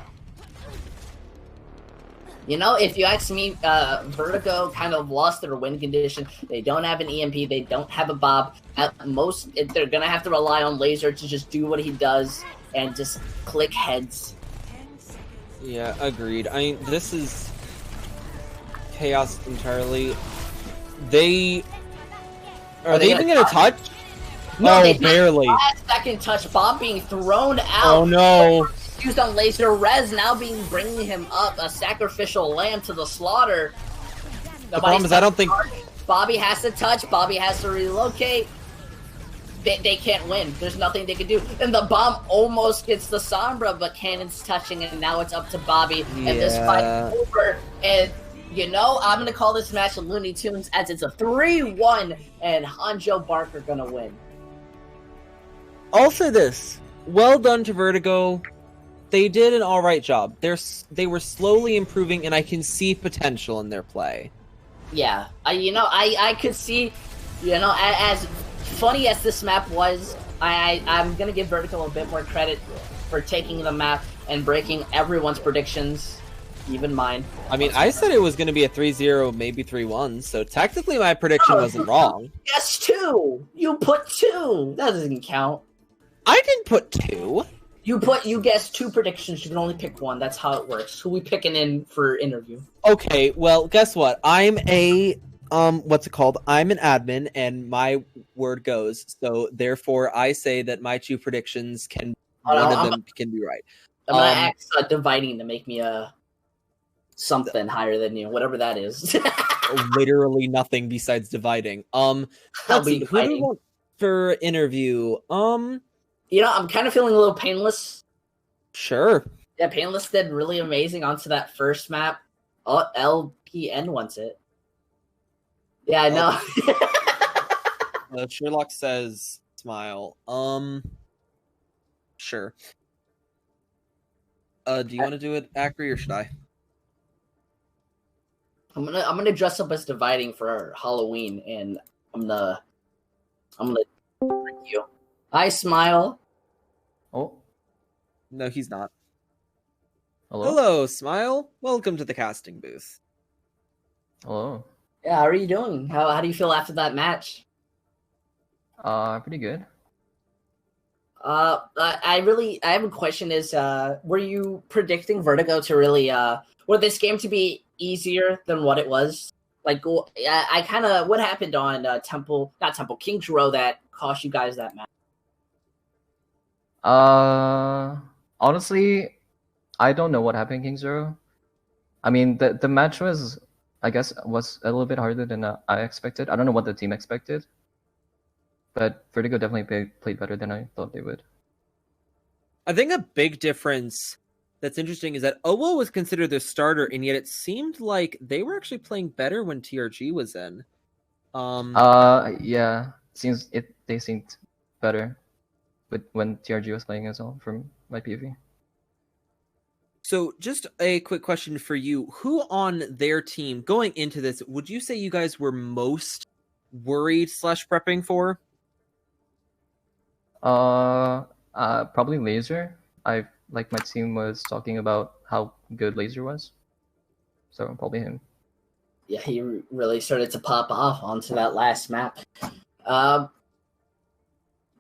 You know, if you ask me, Vertigo kind of lost their win condition. They don't have an EMP. They don't have a Bob. At most, they're going to have to rely on Laser to just do what he does and just click heads. Yeah, agreed. I mean, this is chaos entirely. Are they even going to touch? No, they barely. Last second touch. Bomb being thrown out. Oh, no. Used on Laser. Rez now bringing him up. A sacrificial lamb to the slaughter. The problem is I don't think... Bobby has to touch. Bobby has to relocate. They can't win. There's nothing they can do. And the bomb almost gets the Sombra, but Cannon's touching, and now it's up to Bobby. Yeah. And this fight is over. And, you know, I'm going to call this match a Looney Tunes as it's a 3-1, and Hangzhou Bark are going to win. I'll say this. Well done to Vertigo. They did an alright job. They were slowly improving, and I can see potential in their play. Yeah. I could see, as funny as this map was, I'm going to give Vertigo a bit more credit for taking the map and breaking everyone's predictions, even mine. I mean, I said it was going to be a 3-0, maybe 3-1, so technically my prediction wasn't wrong. Yes, 2! You put 2! That doesn't count. I didn't put 2. You guessed 2 predictions, you can only pick 1. That's how it works. Who we picking in for interview? Okay, well, guess what? I'm a, what's it called? I'm an admin, and my word goes. So, therefore, I say that my 2 predictions can, one of them can be right. I'm gonna ask Dividing to make me something higher than you, whatever that is. Literally nothing besides Dividing. Let's see, who do you want for interview? I'm kind of feeling a little Painless. Sure. Yeah, Painless did really amazing onto that first map. Oh, LPN wants it. Yeah, I know. Sherlock says smile. Sure. Do you want to do it, Acri, or should I? I'm gonna dress up as Dividing for Halloween, and I'm gonna trick you. I smile. Oh. No, he's not. Hello? Hello, Smile. Welcome to the casting booth. Hello. Yeah, how are you doing? How do you feel after that match? Pretty good. I have a question is, were you predicting Vertigo to really, were this game to be easier than what it was? Like, I kind of, what happened on King's Row that cost you guys that match? Honestly, I don't know what happened in Hangzhou. I mean, the match was, I guess, was a little bit harder than I expected. I don't know what the team expected, but Vertigo definitely played better than I thought they would. I think a big difference that's interesting is that Owo was considered the starter, and yet it seemed like they were actually playing better when TRG was in. Yeah, they seemed better with when TRG was playing as well from my PV. So, just a quick question for you: who on their team going into this would you say you guys were most worried / prepping for? Probably Laser. I like my team was talking about how good Laser was, so probably him. Yeah, he really started to pop off onto that last map. Now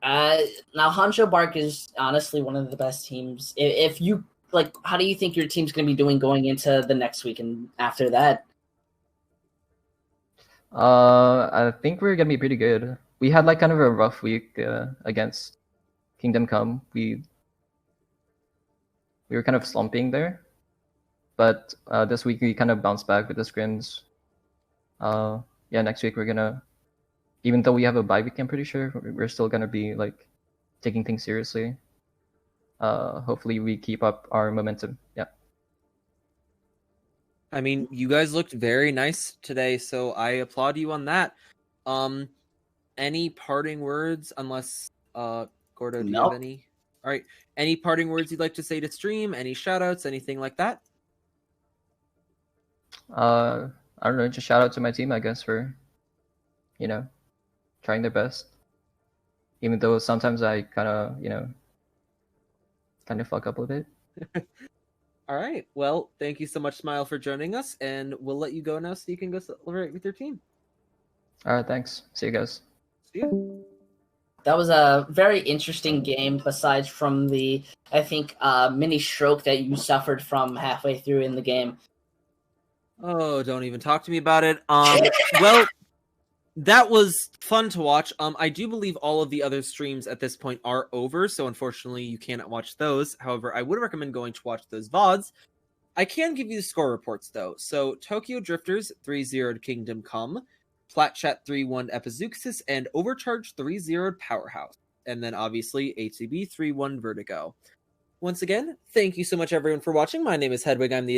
Hangzhou Bark is honestly one of the best teams. If you like, how do you think your team's going to be doing going into the next week and after that? I think we're gonna be pretty good. We had like kind of a rough week against Kingdom Come. We were kind of slumping there, but this week we kind of bounced back with the scrims. Yeah, next week we're gonna, even though we have a bye week, I'm pretty sure we're still gonna be like taking things seriously. Hopefully we keep up our momentum. Yeah. I mean, you guys looked very nice today, so I applaud you on that. Any parting words? Unless, Gordo, do you have any? All right. Any parting words you'd like to say to stream? Any shoutouts? Anything like that? I don't know. Just shout out to my team, I guess, for trying their best. Even though sometimes I kind of fuck up a bit. All right. Well, thank you so much, Smile, for joining us, and we'll let you go now so you can go celebrate with your team. All right, thanks. See you guys. See you. That was a very interesting game, besides from the, I think, mini stroke that you suffered from halfway through in the game. Oh, don't even talk to me about it. Well, that was fun to watch. I do believe all of the other streams at this point are over, so unfortunately you cannot watch those. However, I would recommend going to watch those VODs. I can give you the score reports, though. So, Tokyo Drifters 3-0 to Kingdom Come, Platchat 3-1 Epizeuxis, and Overcharge 3-0 Powerhouse. And then, obviously, ATB 3-1 Vertigo. Once again, thank you so much, everyone, for watching. My name is Hedwig. I'm the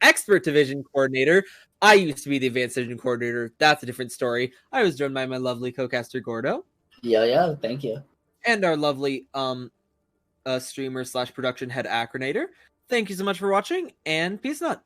Expert Division Coordinator. I used to be the Advanced Division Coordinator. That's a different story. I was joined by my lovely co-caster, Gordo. Yeah, thank you. And our lovely streamer / production head, Acronator. Thank you so much for watching, and peace out.